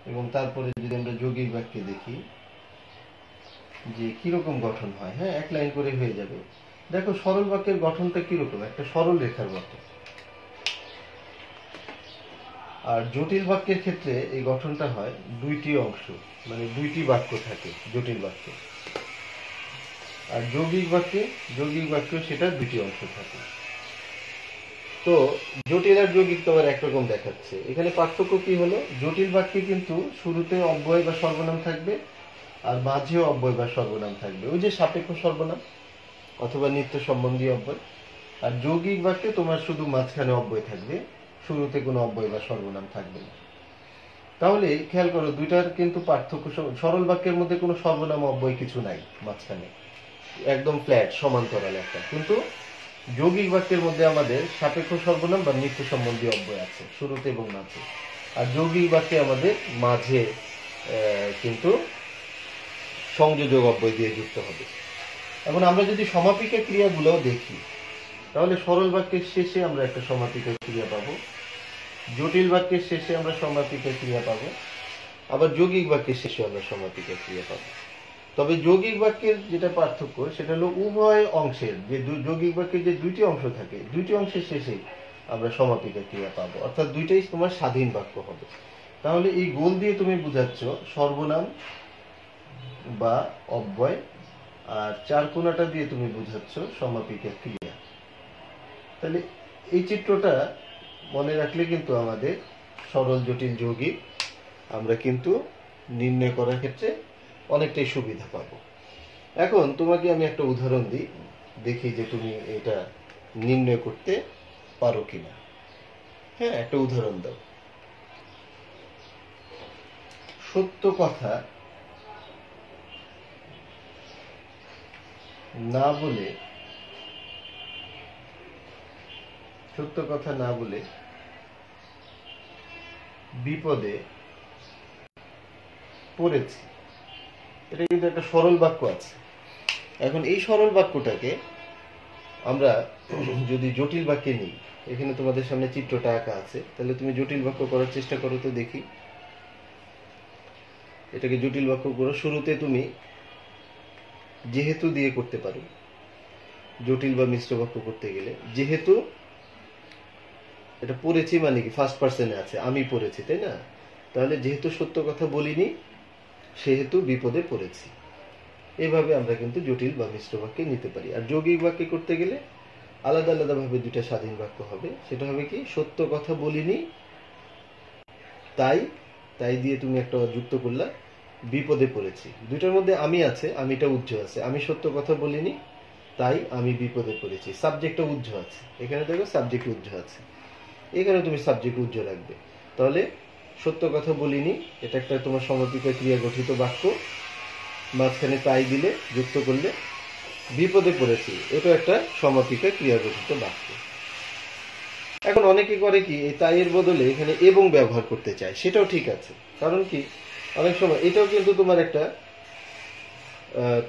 এবং তারপরে যদি আমরা যৌগিক বাক্যে দেখি যে কিরকম গঠন হয়। হ্যাঁ, এক লাইন করে হয়ে যাবে। দেখো সরল বাক্যের গঠনটা কিরকম, একটা সরল রেখার মতো। আর জটিল বাক্যের ক্ষেত্রে এই গঠনটা হয় দুইটি অংশ, মানে দুইটি বাক্য থাকে জটিল বাক্যে। আর যৌগিক বাক্য সেটা দুইটি অংশ থাকে। তো জটিল আর যৌগিক তো আবার একরকম দেখাচ্ছে। এখানে পার্থক্য কি হলো, জটিল বাক্যে কিন্তু শুরুতে অব্যয় বা সর্বনাম থাকবে, আর মাঝেও অব্যয় বা সর্বনাম থাকবে, ওই যে সাপেক্ষ সর্বনাম অথবা নিত্য সম্বন্ধী অব্যয়। আর যৌগিক বাক্যে তোমার শুধু মাঝখানে অব্যয় থাকবে, শুরুতে কোনো অব্যয় বা সর্বনাম থাকবে না। তাহলে খেয়াল করো, দুইটার কিন্তু পার্থক্য। সরল বাক্যের মধ্যে কোনো সর্বনাম অব্যয় কিছু নাই মাঝখানে, একদম ফ্ল্যাট সমান্তরাল একটা। কিন্তু যৌগিক বাক্যের মধ্যে আমাদের সাপেক্ষ সর্বনাম বা নিত্য সম্বন্ধী অব্যয় আছে শুরুতে এবং মাঝে। আর যৌগিক বাক্যে আমাদের মাঝে কিন্তু সংযোজক অব্যয় দিয়ে যুক্ত হবে। এখন আমরা যদি সমাপিকা ক্রিয়াগুলো দেখি, তাহলে সরল বাক্যের শেষে আমরা একটা সমাপিকা ক্রিয়া পাবো, জটিল বাক্যের শেষে আমরা সমাপিকা ক্রিয়া পাবো, আবার যৌগিক বাক্যের শেষে আমরা সমাপিকা ক্রিয়া পাবো। তবে যৌগিক বাক্যের যেটা পার্থক্য, সেটা হলো উভয় অংশের, যে যৌগিক বাক্যের যে দুইটি অংশ থাকে, দুইটি অংশের শেষে আমরা সমাপিকা ক্রিয়া পাবো, অর্থাৎ দুইটাই তোমার স্বাধীন বাক্য হবে। তাহলে এই গোল দিয়ে তুমি বুঝাচ্ছ সর্বনাম বা অব্যয়, আর চার কোণাটা দিয়ে তুমি বুঝাচ্ছ সমাপিকা ক্রিয়া। তাহলে এই চিত্রটা মনে রাখলে কিন্তু আমাদের সরল জটিল যৌগিক আমরা কিন্তু নির্ণয় করার ক্ষেত্রে অনেকটাই সুবিধা পাবো। এখন তোমাকে আমি একটা উদাহরণ দিই, দেখি যে তুমি এটা নির্ণয় করতে পারো কিনা। হ্যাঁ, একটা উদাহরণ দাও। সত্য কথা না বলে বিপদে পড়েছি। এটা কিন্তু একটা সরল বাক্য আছে। এখন এই সরল বাক্যটাকে আমরা যদি জটিল বাক্যে নিই, এখানে তোমাদের সামনে চিত্রটা আঁকা আছে, তাহলে তুমি জটিল বাক্য করার চেষ্টা করো তো দেখি। এটাকে জটিল বাক্য করো। শুরুতে তুমি যেহেতু দিয়ে করতে পারো, জটিল বা মিশ্র বাক্য করতে গেলে। যেহেতু এটা পড়েছি মানে কি ফার্স্ট পার্সনে আছে, আমি পড়েছি, তাই না? তাহলে যেহেতু সত্য কথা বলিনি সেহেতু বিপদে পড়েছি। এইভাবে আমরা কিন্তু জটিল বা মিশ্র বাক্যে নিতে পারি। আর যৌগিক বাক্যে করতে গেলে আলাদা আলাদা ভাবে দুটা স্বাধীন বাক্য হবে। সেটা হবে কি, সত্য কথা বলিনি তাই দিয়ে তুমি একটা যুক্ত করলা, বিপদে পড়েছি। দুইটার মধ্যে আমি আছে, আমিটা উজ্জ আছে। আমি সত্য কথা বলিনি তাই আমি বিপদে পড়েছি, সাবজেক্টটা উজ্জ আছে। এখানে দেখো সাবজেক্ট উজ্জ আছে, এখানে তুমি সাবজেক্ট উজ্জ রাখবে। তাহলে সত্য কথা বলিনি, এটা একটা তোমার সমাপিকা ক্রিয়া গঠিত বাক্য, মাঝখানে তাই দিলে যুক্ত করলে বিপদে পড়েছি, এটা একটা সমাপিকা ক্রিয়া গঠিত বাক্য। এখন অনেকে করে কি, এই তাইয়ের বদলে এখানে এবং ব্যবহার করতে চায়, সেটাও ঠিক আছে। কারণ কি, অনেক সময় এটাও কিন্তু তোমার একটা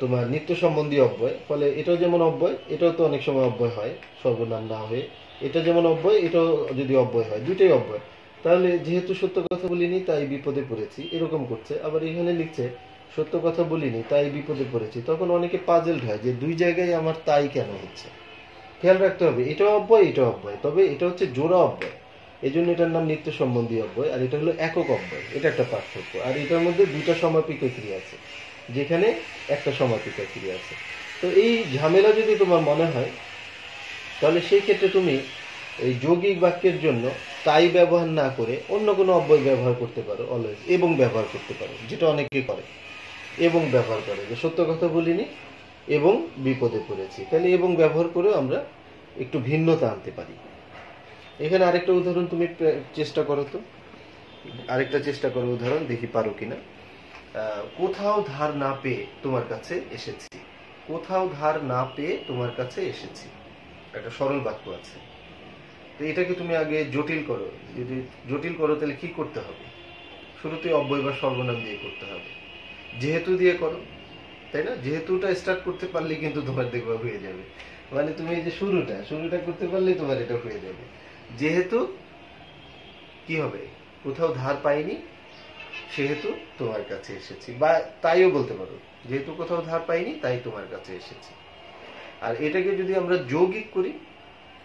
তোমার নিত্য সম্বন্ধী অব্যয়, ফলে এটাও যেমন অব্যয়, এটাও তো অনেক সময় অব্যয় হয় সর্বনাম না হয়ে। এটা যেমন অব্যয়, এটাও যদি অব্যয় হয়, দুইটাই অব্যয়। তাহলে যেহেতু সত্য কথা বলিনি তাই বিপদে পড়েছি, এরকম করছে। আবার এখানে লিখছে সত্য কথা বলিনি তাই বিপদে পড়েছি। তখন অনেকে পাজেলড হয় যে দুই জায়গায় আমার তাই কেন হচ্ছে। খেয়াল রাখতে হবে, এটাও অব্যয় এটাও অব্যয়, তবে এটা হচ্ছে জোড়া অব্যয়, এই জন্য এটার নাম নিত্য সম্বন্ধী অব্যয়, আর এটা হলো একক অব্যয়। এটা একটা পার্থক্য। আর এটার মধ্যে দুইটা সমাপিকা ক্রিয়া আছে, যেখানে একটা সমাপিকা ক্রিয়া আছে। তো এই ঝামেলা যদি তোমার মনে হয়, তাহলে সেই ক্ষেত্রে তুমি এই যৌগিক বাক্যের জন্য তাই ব্যবহার না করে অন্য কোনো অব্যয় ব্যবহার করতে পারো। অলওয়েজ এবং ব্যবহার করতে পারো, যেটা অনেকে করে, এবং ব্যবহার করে যে সত্য কথা বলিনি এবং বিপদে পড়েছি। তাহলে এবং ব্যবহার করেও আমরা একটু ভিন্নতা আনতে পারি। এখানে আরেকটা উদাহরণ তুমি চেষ্টা করো তো, আরেকটা চেষ্টা করো উদাহরণ, দেখি পারো কিনা। কোথাও ধার না পেয়ে তোমার কাছে এসেছি। কোথাও ধার না পেয়ে তোমার কাছে এসেছি, একটা সরল বাক্য আছে। তো এটাকে তুমি আগে জটিল করো। যদি জটিল করো তাহলে কি করতে হবে? শুরুতে অব্যয় বা সর্বনাম দিয়ে করতে হবে। যেহেতু দিয়ে করো, তাই না? যেহেতুটা স্টার্ট করতে পারলে কিন্তু তোমার দেখবা হয়ে যাবে। মানে তুমি এই যে শুরুটা করতে পারলে তোমার এটা হয়ে যাবে। যেহেতু কি হবে, কোথাও ধার পাইনি সেহেতু তোমার কাছে এসেছি, বা তাইও বলতে পারো, যেহেতু কোথাও ধার পাইনি তাই তোমার কাছে এসেছি। আর এটাকে যদি আমরা যৌগিক করি,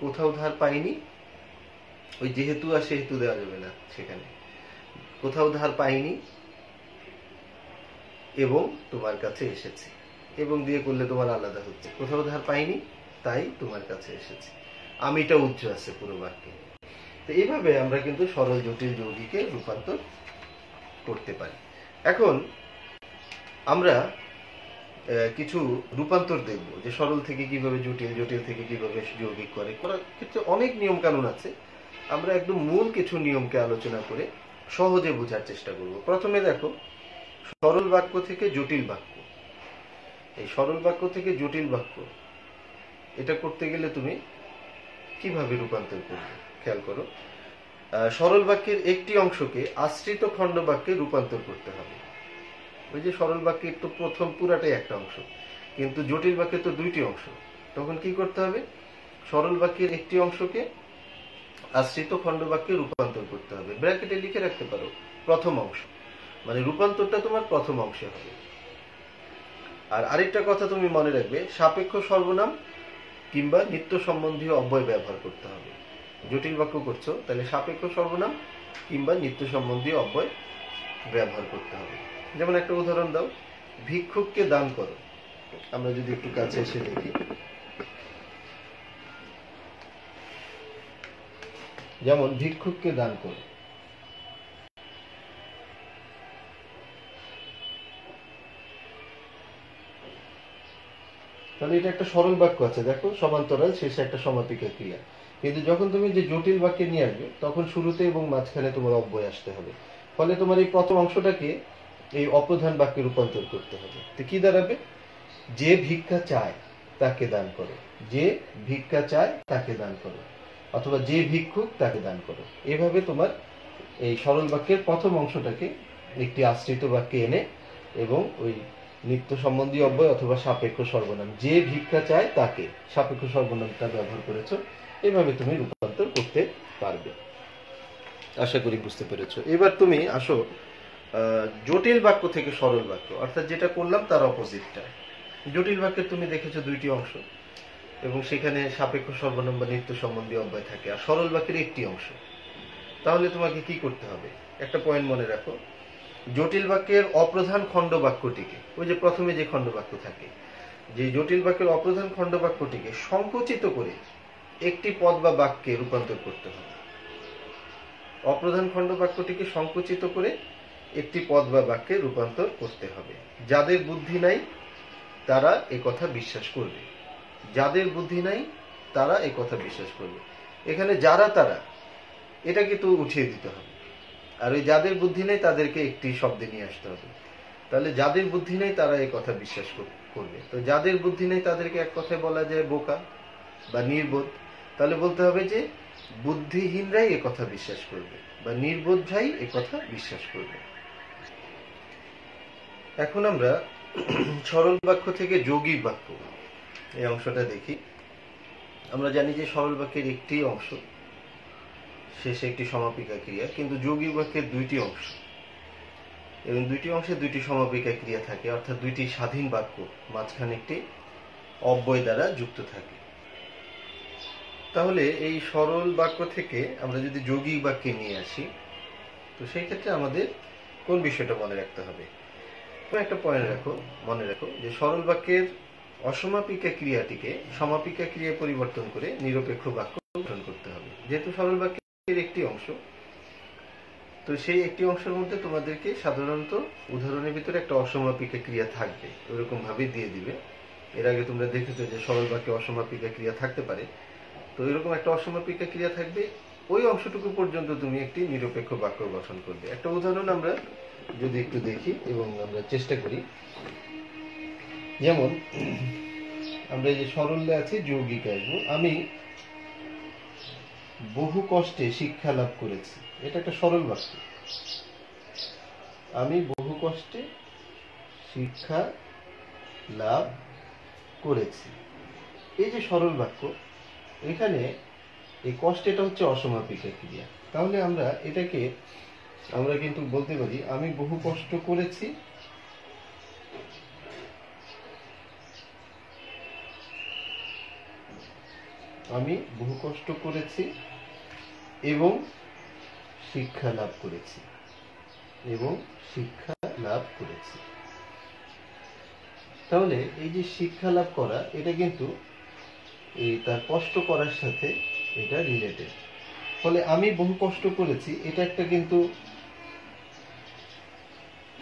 কোথাও ধার পাইনি, ওই যেহেতু আর সেহেতু দেওয়া যাবে না সেখানে। কোথাও ধার পাইনি এবং তোমার কাছে এসেছি, এবং দিয়ে করলে তোমার আলাদা হচ্ছে। কোথাও ধার পাইনি তাই তোমার কাছে এসেছি, আমিটা উচ্চ আছে পুরো বাক্যে। তো এইভাবে আমরা কিন্তু সরল জটিল যৌগিকে রূপান্তর করতে পারি। এখন আমরা কিছু রূপান্তর দেখব, যে সরল থেকে কিভাবে জটিল, জটিল থেকে কিভাবে যৌগিক করার ক্ষেত্রে অনেক নিয়ম কানুন আছে। আমরা একদম মূল কিছু নিয়মকে আলোচনা করে সহজে বোঝার চেষ্টা করব। প্রথমে দেখো, সরল বাক্য থেকে জটিল বাক্য। এই সরল বাক্য থেকে জটিল বাক্য এটা করতে গেলে তুমি কিভাবে রূপান্তর করবে খেয়াল করো। সরল বাক্যের একটি অংশকে আশ্রিত খণ্ড বাক্যে রূপান্তর করতে হবে। ওই যে সরল বাক্যের তো প্রথম পুরাটাই একটা অংশ, কিন্তু জটিল বাক্যে তো দুইটি অংশ। তখন কি করতে হবে? সরল বাক্যের একটি অংশকে আশ্রিত খণ্ড বাক্যে রূপান্তর করতে হবে। ব্র্যাকেটে লিখে রাখতে পারো প্রথম অংশ, মানে রূপান্তরটা তোমার প্রথম অংশে হবে। আর আরেকটা কথা তুমি মনে রাখবে, সাপেক্ষ সর্বনাম কিংবা নিত্য সম্বন্ধীয় অব্যয় ব্যবহার করতে হবে। জটিল বাক্য করছো তাহলে সাপেক্ষ সর্বনাম কিংবা নিত্য সম্বন্ধীয় অব্যয় ব্যবহার করতে হবে। যেমন একটা উদাহরণ দাও, ভিক্ষুককে দান করো। আমরা যদি একটু কাছে এসে দেখি, যেমন ভিক্ষুককে দান করো, তাহলে এটা একটা সরল বাক্য আছে, দেখো সমান্তরাল, শেষে একটা সমাপিকা ক্রিয়া। কিন্তু যখন তুমি যে জটিল বাক্যে নিয়ে আসবে তখন শুরুতে এবং মাঝখানে তোমার অব্যয় আসতে হবে। ফলে তোমার এই প্রথম অংশটাকে এই অপ্রধান বাক্যে রূপান্তর করতে হবে। তো কি দাঁড়াবে? যে ভিক্ষা চায় তাকে দান করো, যে ভিক্ষা চায় তাকে দান করো, অথবা যে ভিক্ষুক তাকে দান করো। এভাবে তোমার এই সরল বাক্যের প্রথম অংশটাকে একটি আশ্রিত বাক্যে এনে এবং ওই নিত্য সম্বন্ধী অব্যয় অথবা সাপেক্ষ সর্বনাম, যে ভিক্ষা চায় তাকে, সাপেক্ষ সর্বনামটা ব্যবহার করেছো, এভাবে তুমি রূপান্তর করতে পারবে। আশা করি বুঝতে পেরেছো। এবার তুমি আসো জটিল বাক্য থেকে সরল বাক্য, অর্থাৎ যেটা করলাম তার অপোজিটটা। জটিল বাক্যের তুমি দেখেছো দুইটি অংশ এবং সেখানে সাপেক্ষ সর্বনাম বা নিত্য সম্বন্ধী অব্যয় থাকে, আর সরল বাক্যের একটি অংশ। তাহলে তোমাকে কি করতে হবে? একটা পয়েন্ট মনে রাখো, জটিল বাক্যের অপ্রধান খণ্ড বাক্যটিকে, ওই যে প্রথমে যে খণ্ড বাক্য থাকে, যে জটিল বাক্যের অপ্রধান খণ্ড বাক্যটিকে সংকুচিত করে একটি পদ বা বাক্যে রূপান্তর করতে হবে। অপ্রধান খণ্ড বাক্যটিকে সংকুচিত করে একটি পদ বা বাক্যে রূপান্তর করতে হবে। যাদের বুদ্ধি নাই তারা একথা বিশ্বাস করবে, যাদের বুদ্ধি নাই তারা একথা বিশ্বাস করবে। এখানে যারা তারা এটা কিন্তু উঠিয়ে দিতে হবে, আর ওই যাদের বুদ্ধি নেই তাদেরকে একটি শব্দে নিয়ে আসতে হবে। তাহলে যাদের বুদ্ধি নেই তারা এই কথা বিশ্বাস করবে। তো যাদের বুদ্ধি নেই তাদেরকে এক কথায় বলা যায় বোকা বা নির্বোধ। তাহলে বলতে হবে যে বুদ্ধিহীনরাই এ কথা বিশ্বাস করবে বা নির্বোধরাই এ কথা বিশ্বাস করবে। এখন আমরা সরল বাক্য থেকে যৌগিক বাক্য এই অংশটা দেখি। আমরা জানি যে সরল বাক্যের একটি অংশ, শেষে একটি সমাপিকা ক্রিয়া, কিন্তু যৌগিক বাক্যের দুইটি অংশ এবং দুইটি অংশে দুইটি সমাপিকা ক্রিয়া থাকে, অর্থাৎ দুইটি স্বাধীন বাক্য মাঝখানে একটি অব্যয় দ্বারা যুক্ত থাকে। তাহলে এই সরল বাক্য থেকে আমরা যদি যৌগিক বাক্যে নিয়ে আসি, তো সেই ক্ষেত্রে আমাদের কোন বিষয়টা মনে রাখতে হবে? একটা পয়েন্ট মনে রাখো যে সরল বাক্যের অসমাপিকা ক্রিয়াটিকে সমাপিকা ক্রিয়ায় পরিবর্তন করে নিরপেক্ষ বাক্য গঠন করতে হবে। যেহেতু সরল বাক্যের একটি অংশ, তো সেই একটি অংশের মধ্যে তোমাদেরকে সাধারণত উদাহরণের ভিতরে একটা অসমাপিকা ক্রিয়া থাকবে, ওইরকম ভাবে দিয়ে দিবে। এর আগে তোমরা দেখেছো যে সরল বাক্যে অসমাপিকা ক্রিয়া থাকতে পারে, তো এরকম একটা অসমাপিকা ক্রিয়া থাকবে, ওই অংশটুকু পর্যন্ত তুমি একটি নিরপেক্ষ বাক্য গঠন করবে। একটা উদাহরণ আমরা যদি একটু দেখি এবং আমরা চেষ্টা করি, যেমন আমরা এই যে সরলে আছে যৌগিক আসবো, আমি বহু কষ্টে শিক্ষা লাভ করেছি, এটা একটা সরল বাক্য। আমি বহু কষ্টে শিক্ষা লাভ করেছি, এই যে সরল বাক্য, এখানে এই কষ্টেটা হচ্ছে অসমাপিকা ক্রিয়া। তাহলে আমরা এটাকে আমরা কিন্তু বলতে পারি আমি বহু কষ্ট করেছি আমি বহু কষ্ট করেছি এবং শিক্ষা লাভ করেছি, এবং শিক্ষা লাভ করেছি। তাহলে এই যে শিক্ষা লাভ করা, এটা কিন্তু এই তার কষ্ট করার সাথে এটা রিলেটেড। ফলে আমি বহু কষ্ট করেছি, এটা একটা কিন্তু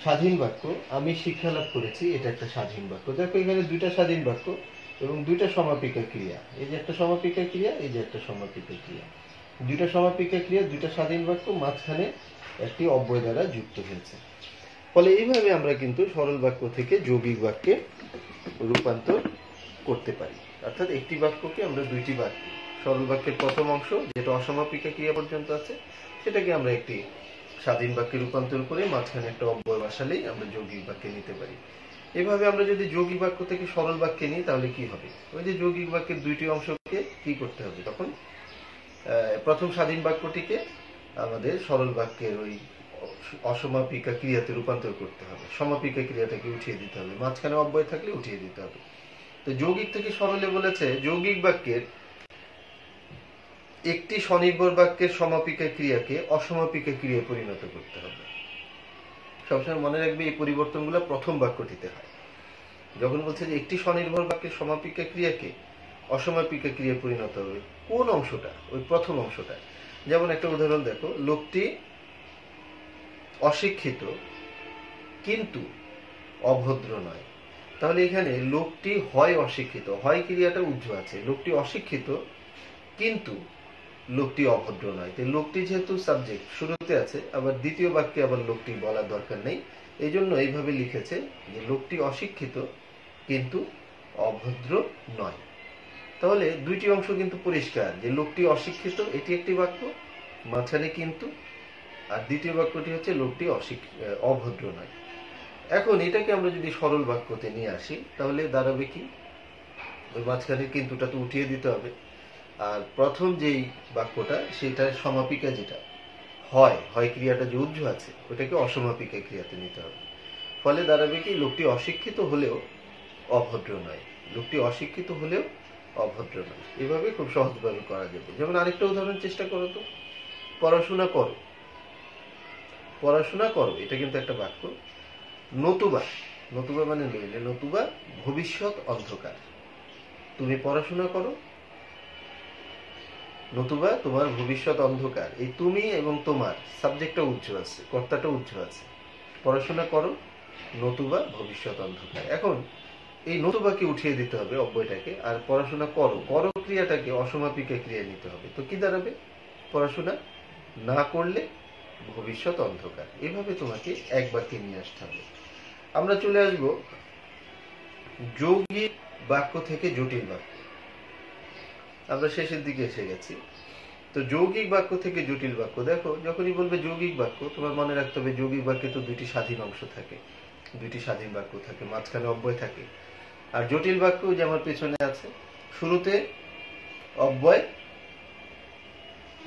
স্বাধীন বাক্য, আমি শিক্ষা লাভ করেছি, এটা একটা স্বাধীন বাক্য। দেখো এখানে দুইটা স্বাধীন বাক্য এবং দুইটা সমাপিকা ক্রিয়া, এই যে একটা সমাপিকা ক্রিয়া, এই যে একটা সমাপিকা ক্রিয়া, দুইটা সমাপিকা ক্রিয়া, দুইটা স্বাধীন বাক্য, মাঝখানে একটি অব্যয় দ্বারা যুক্ত হয়েছে। ফলে এইভাবে আমরা কিন্তু সরল বাক্য থেকে যৌগিক বাক্যে রূপান্তর করতে পারি। অর্থাৎ একটি বাক্যকে আমরা দুইটি বাক্য, সরল বাক্যের প্রথম অংশ যেটা অসমাপিকা ক্রিয়া পর্যন্ত আছে, সেটাকে আমরা একটি স্বাধীন বাক্যে রূপান্তর করে মাঝখানে একটা অব্যয় বসালেই আমরা যৌগিক বাক্যে নিতে পারি। এভাবে আমরা যদি যৌগিক বাক্য থেকে সরল বাক্যে নিই তাহলে কি হবে? ওই যে যৌগিক বাক্যের দুইটি অংশকে কি করতে হবে, তখন প্রথম স্বাধীন বাক্যটিকে আমাদের সরল বাক্যের ওই অসমাপিকা ক্রিয়াতে রূপান্তর করতে হবে, সমাপিকা ক্রিয়াটাকে উঠিয়ে দিতে হবে, মাঝখানে অব্যয় থাকলে উঠিয়ে দিতে হবে। তো যৌগিক থেকে সরলে বলেছে যৌগিক বাক্যের একটি স্বনির্ভর বাক্যের সমাপিকা ক্রিয়াকে অসমাপিকা ক্রিয়ায় পরিণত করতে হবে। সবসময় মনে রাখবে এই পরিবর্তনগুলো প্রথম বাক্যটিতে হয়। যখন বলছে যে একটি স্বনির্ভর বাক্যের সমাপিকা ক্রিয়াকে অসমাপিকা ক্রিয়ায় পরিণত হবে, কোন অংশটা? ওই প্রথম অংশটা। যেমন একটা উদাহরণ দেখো, লোকটি অশিক্ষিত কিন্তু অভদ্র নয়। তাহলে এখানে লোকটি হয় অশিক্ষিত, হয় ক্রিয়াটা উজ্জ আছে, লোকটি অশিক্ষিত কিন্তু লোকটি অভদ্র নয়। তো লোকটি যেহেতু সাবজেক্ট শুরুতে আছে, আবার দ্বিতীয় বাক্যে আবার লোকটি বলার দরকার নেই, এই জন্য এইভাবে লিখেছে যে লোকটি অশিক্ষিত কিন্তু অভদ্র নয়। তাহলে দুইটি অংশ কিন্তু পরিষ্কার যে লোকটি অশিক্ষিত, এটি একটি বাক্য, মাঝখানে কিন্তু, আর দ্বিতীয় বাক্যটি হচ্ছে লোকটি অভদ্র নয়। এখন এটাকে আমরা যদি সরল বাক্যতে নিয়ে আসি তাহলে দাঁড়াবে কি? ওই মাঝখানে কিন্তুটা তো উঠিয়ে দিতে হবে। আর প্রথম যেই বাক্যটা সেটার সমাপিকা যেটা হয়, হয় ক্রিয়াটা যে উজ্জ আছে ওটাকে অসমাপিকা ক্রিয়াতে নিতে হবে। ফলে দাঁড়াবে কি? লোকটি অশিক্ষিত হলেও অভদ্র নয়, লোকটি অশিক্ষিত হলেও অভদ্র নয়। এভাবে খুব সহজভাবে করা যাবে। যেমন আরেকটা উদাহরণ চেষ্টা করো তো, পড়াশোনা করো। পড়াশোনা করো এটা কিন্তু একটা বাক্য। নতুবা, নতুবা মানে নইলে, নতুবা ভবিষ্যৎ অন্ধকার। তুমি পড়াশোনা করো, নতুবা তোমার ভবিষ্যৎ অন্ধকার। এই তুমি এবং তোমার সাবজেক্টটা উজ্জ আছে, কর্তাটা উজ্জ আছে। পড়াশোনা করো নতুবা ভবিষ্যৎ অন্ধকার। এখন এই নতুবাকে উঠিয়ে দিতে হবে অব্যয়টাকে, আর পড়াশোনা করো, করো ক্রিয়াটাকে অসমাপিকা ক্রিয়া নিতে হবে। তো কি দাঁড়াবে? পড়াশোনা না করলে ভবিষ্যৎ অন্ধকার। এভাবে তোমাকে এক বাক্যে নিয়ে আসতে হবে। আমরা চলে আসব যৌগিক বাক্য থেকে জটিল বাক্য। আমরা শেষের দিকে এসে গেছি। তো যৌগিক বাক্য থেকে জটিল বাক্য, দেখো যখনই বলবে যৌগিক বাক্য, তোমার মনে রাখতে হবে যৌগিক বাক্যে তো দুইটি স্বাধীন অংশ থাকে, দুইটি স্বাধীন বাক্য থাকে, মাঝখানে অব্যয় থাকে। আর জটিল বাক্য যে আমার পেছনে আছে, শুরুতে অব্যয়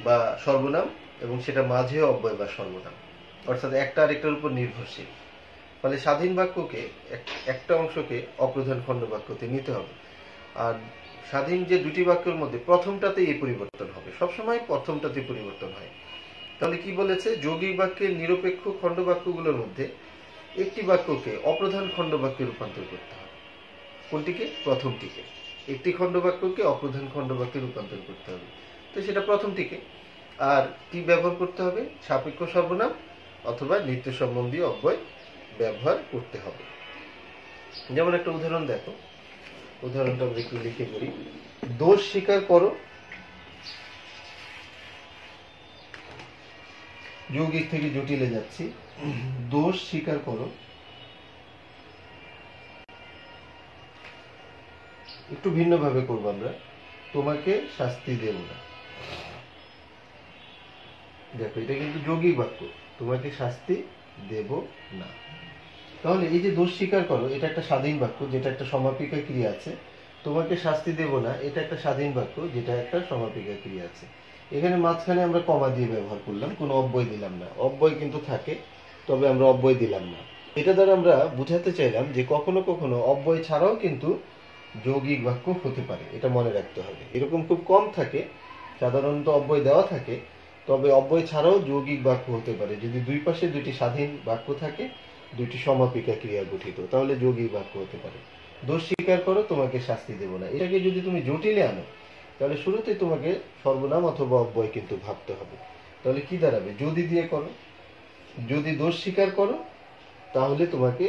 বা সর্বনাম এবং সেটা মাঝেও অব্যয় বা সর্বনাম, অর্থাৎ একটা আরেকটার উপর নির্ভরশীল। ফলে স্বাধীন বাক্যকে একটা অংশকে অপ্রধান খণ্ড বাক্যতে নিতে হবে। আর স্বাধীন যে দুটি বাক্যের মধ্যে প্রথমটাতে এই পরিবর্তন হবে, সবসময় প্রথমটাতে পরিবর্তন হয়। তাহলে কি বলেছে? যৌগিক বাক্যের নিরপেক্ষ খণ্ড বাক্যগুলোর মধ্যে একটি বাক্যকে অপ্রধান খণ্ড বাক্যে রূপান্তর করতে হবে। কোনটিকে? প্রথমটিকে। একটি খণ্ড বাক্যকে অপ্রধান খণ্ড বাক্যে রূপান্তর করতে হবে। তো সেটা প্রথমটিকে। আর কি ব্যবহার করতে হবে? সাপেক্ষ সর্বনাম অথবা নিত্য সম্বন্ধী অব্যয় ব্যবহার করতে হবে। যেমন একটা উদাহরণ দেখো, উদাহরণটা আমরা একটু লিখে করি। দোষ স্বীকার করো, যৌগিক থেকে জটিলে যাচ্ছি। দোষ স্বীকার করো, একটু ভিন্ন ভাবে করবো আমরা। তোমাকে শাস্তি দেব না। দেখো এটা কিন্তু যৌগিক বাক্য, তোমাকে শাস্তি দেব না। তাহলে এই যে দোষ স্বীকার করো, এটা একটা স্বাধীন বাক্য যেটা একটা সমাপিকা ক্রিয়া আছে। তোমাকে শাস্তি দেব না, এটা একটা স্বাধীন বাক্য যেটা একটা সমাপিকা ক্রিয়া আছে। এখানে মাঝখানে আমরা কমা দিয়ে ব্যবহার করলাম, কোনো অব্যয় দিলাম না। অব্যয় কিন্তু থাকে, তবে আমরা অব্যয় দিলাম না। এটা দ্বারা আমরা বুঝাতে চাইলাম যে কখনো কখনো অব্যয় ছাড়াও কিন্তু যৌগিক বাক্য হতে পারে, এটা মনে রাখতে হবে। এরকম খুব কম থাকে, সাধারণত অব্যয় দেওয়া থাকে, তবে অব্যয় ছাড়াও যৌগিক বাক্য হতে পারে যদি দুই পাশে দুইটি স্বাধীন বাক্য থাকে, দুইটি সমাপিকা ক্রিয়া গঠিত, তাহলে যৌগিক বাক্য হতে পারে। দোষ স্বীকার করো, তোমাকে শাস্তি দেব না, এটাকে যদি তুমি জটিলে আনো তাহলে শুরুতে তোমাকে সর্বনাম অথবা অব্যয় কিন্তু ভাবতে হবে। তাহলে কি দাঁড়াবে? যদি দিয়ে করো, যদি দোষ স্বীকার করো তাহলে তোমাকে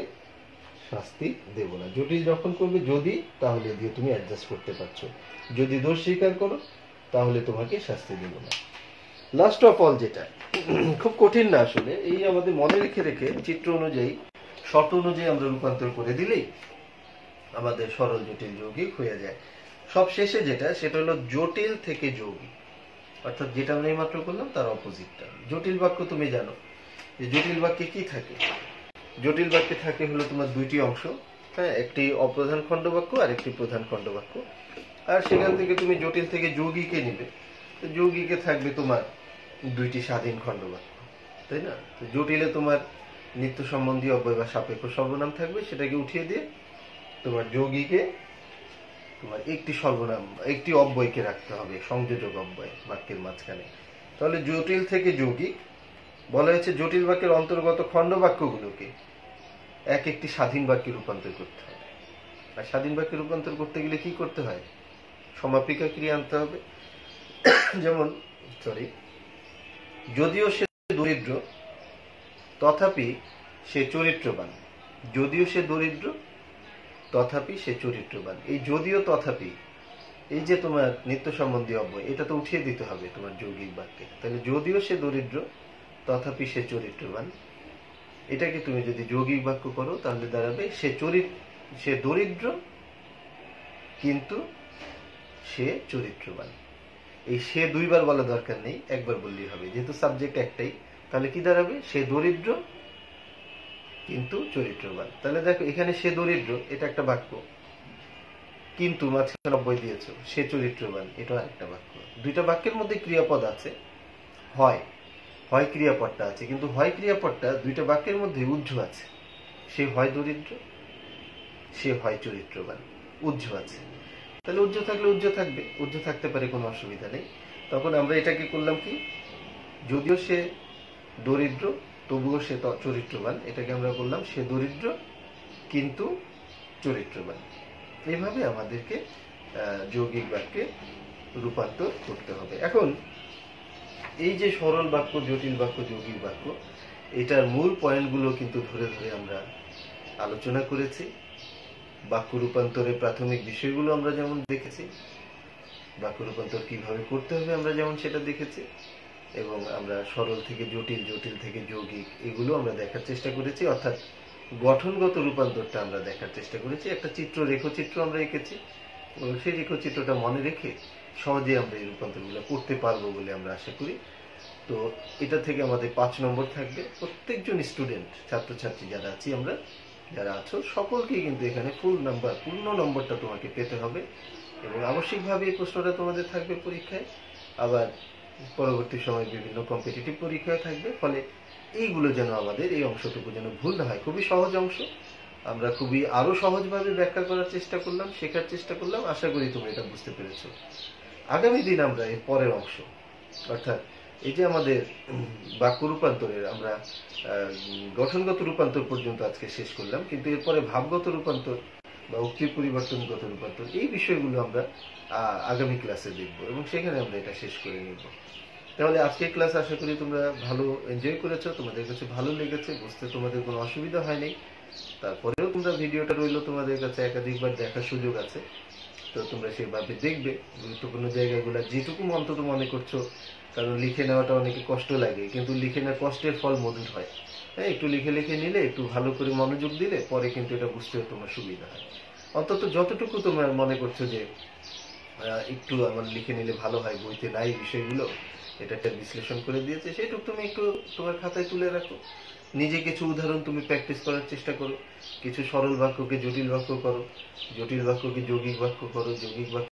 শাস্তি দেব না। জটিল যখন করবে যদি, তাহলে দিয়ে তুমি অ্যাডজাস্ট করতে পারছো। যদি দোষ স্বীকার করো তাহলে তোমাকে শাস্তি দেব না। লাস্ট অফ অল যেটা খুব কঠিন না আসলে, এই আমাদের মনে রেখে রেখে চিত্র অনুযায়ী, শর্ত অনুযায়ী আমরা রূপান্তর করে দিলেই আমাদের সরল জটিল যৌগিক হয়ে যায়। সব শেষে যেটা, সেটা হলো জটিল থেকে যৌগিক, অর্থাৎ যেটা আমরা এইমাত্র করলাম তার অপোজিটটা। জটিল বাক্য তুমি জানো যে জটিল বাক্যে কি থাকে? জটিল বাক্যে থাকে হলো তোমার দুইটি অংশ, হ্যাঁ, একটি অপ্রধান খণ্ড বাক্য আর একটি প্রধান খণ্ড বাক্য। আর সেখান থেকে তুমি জটিল থেকে যৌগিকে নিবে, তো যৌগিকে থাকবে তোমার দুইটি স্বাধীন খণ্ড বাক্য, তাই না? তো জটিলে তোমার নিত্য সম্বন্ধী অব্যয় বা সাপেক্ষ সর্বনাম থাকবে, সেটাকে উঠিয়ে দিয়ে তোমার যৌগিকে তোমার একটি সর্বনাম, একটি অব্যয়কে রাখতে হবে, সংযোজক অব্যয় বাক্যের মাঝখানে। তাহলে জটিল থেকে যৌগিক বলা হয়েছে, জটিল বাক্যের অন্তর্গত খণ্ড বাক্যগুলোকে এক একটি স্বাধীন বাক্যে রূপান্তর করতে হবে। আর স্বাধীন বাক্যে রূপান্তর করতে গেলে কি করতে হয়? সমাপিকা ক্রিয়া আনতে হবে। যেমন যদিও সে দরিদ্র তথাপি সে চরিত্রবান। যদিও সে দরিদ্র তথাপি সে চরিত্রবান। এই যদিও তথাপি, এই যে তোমার নিত্য সম্বন্ধী অব্যয়, এটা তো উঠিয়ে দিতে হবে তোমার যৌগিক বাক্যে। তাহলে যদিও সে দরিদ্র তথাপি সে চরিত্রবান, এটাকে তুমি যদি যৌগিক বাক্য করো তাহলে দাঁড়াবে সে দরিদ্র কিন্তু সে চরিত্রবান। এই সে দুইবার বলা দরকার নেই, একবার বললেই হবে, যেহেতু সাবজেক্ট একটাই। তাহলে কি দাঁড়াবে? সে দরিদ্র কিন্তু চরিত্রবান। তাহলে দেখো এখানে সে দরিদ্র, এটা একটা বাক্য, কিন্তু মাঝখানে অব্যয় দিয়েছ, সে চরিত্রবান, এটা একটা বাক্য। দুইটা বাক্যের মধ্যে ক্রিয়াপদ আছে, হয় ক্রিয়াপদটা আছে, কিন্তু হয় ক্রিয়াপদটা দুইটা বাক্যের মধ্যে উহ্য আছে। সে হয় দরিদ্র, সে হয় চরিত্রবান, উহ্য আছে। তাহলে উহ্য থাকলে উহ্য থাকবে, উহ্য থাকতে পারে, কোনো অসুবিধা নেই। তখন আমরা এটাকে করলাম কি, যদিও সে দরিদ্র তবুও সে চরিত্রবান, এটাকে আমরা বললাম সে দরিদ্র কিন্তু চরিত্রবান। এইভাবে আমাদেরকে যৌগিক বাক্যে রূপান্তর করতে হবে। এখন এই যে সরল বাক্য, জটিল বাক্য, যৌগিক বাক্য, এটার মূল পয়েন্টগুলো কিন্তু ধরে ধরে আমরা আলোচনা করেছি। বাক্য রূপান্তরের প্রাথমিক বিষয়গুলো আমরা যেমন দেখেছি, বাক্য রূপান্তর কিভাবে করতে হবে আমরা যেমন সেটা দেখেছি, এবং আমরা সরল থেকে জটিল, জটিল থেকে যৌগিক, এগুলো আমরা দেখার চেষ্টা করেছি। অর্থাৎ গঠনগত রূপান্তরটা আমরা দেখার চেষ্টা করেছি। একটা রেখচিত্র আমরা এঁকেছি, এবং সেই রেখচিত্রটা মনে রেখে সহজে আমরা এই রূপান্তরগুলো করতে পারবো বলে আমরা আশা করি। তো এটা থেকে আমাদের 5 নম্বর থাকবে। প্রত্যেকজন স্টুডেন্ট, ছাত্রছাত্রী যারা আছো, সকলকেই কিন্তু এখানে পূর্ণ নম্বরটা তোমাকে পেতে হবে, এবং আবশ্যিকভাবে এই প্রশ্নটা তোমাদের থাকবে পরীক্ষায়, আবার পরবর্তী সময় বিভিন্ন কম্পিটিটিভ পরীক্ষায় থাকবে। ফলে এইগুলো যেন আমাদের, এই অংশটুকু যেন ভুল না হয়। খুবই সহজ অংশ, আমরা খুবই আরো সহজভাবে ব্যাখ্যা করার চেষ্টা করলাম, শেখার চেষ্টা করলাম। আশা করি তুমি এটা বুঝতে পেরেছো। আগামী দিন আমরা এর পরের অংশ, অর্থাৎ এই যে আমাদের বাক্য রূপান্তরের, আমরা গঠনগত রূপান্তর পর্যন্ত আজকে শেষ করলাম, কিন্তু এরপরে ভাবগত রূপান্তর বা উক্তি পরিবর্তনগত রূপান্তর, এই বিষয়গুলো আমরা আগামী ক্লাসে দেখব, এবং সেখানে আমরা এটা শেষ করে নিব। তাহলে আজকের ক্লাস আশা করি তোমরা ভালো এনজয় করেছো, তোমাদের কাছে ভালো লেগেছে, বুঝতে তোমাদের কোনো অসুবিধা হয়নি। তারপরেও তোমরা ভিডিওটা রইলো তোমাদের কাছে, একাধিকবার দেখার সুযোগ আছে, তো তোমরা সেভাবে দেখবে গুরুত্বপূর্ণ জায়গাগুলো, যেটুকু অন্তত মনে করছো। কারণ লিখে নেওয়াটা অনেকে কষ্ট লাগে, কিন্তু লিখে নেওয়া কষ্টের ফল মধুর হয়। হ্যাঁ, একটু লিখে নিলে, একটু ভালো করে মনোযোগ দিলে পরে কিন্তু এটা বুঝতেও তোমার সুবিধা হয়। অন্তত যতটুকু তোমরা মনে করছো যে একটু আমার লিখে নিলে ভালো হয়, বইতে নাই বিষয়গুলো, এটা একটা বিশ্লেষণ করে দিয়েছে, সেটুকু তুমি একটু তোমার খাতায় তুলে রাখো। নিজে কিছু উদাহরণ তুমি প্র্যাকটিস করার চেষ্টা করো, কিছু সরল বাক্যকে জটিল বাক্য করো, জটিল বাক্যকে যৌগিক বাক্য করো, যৌগিক বাক্য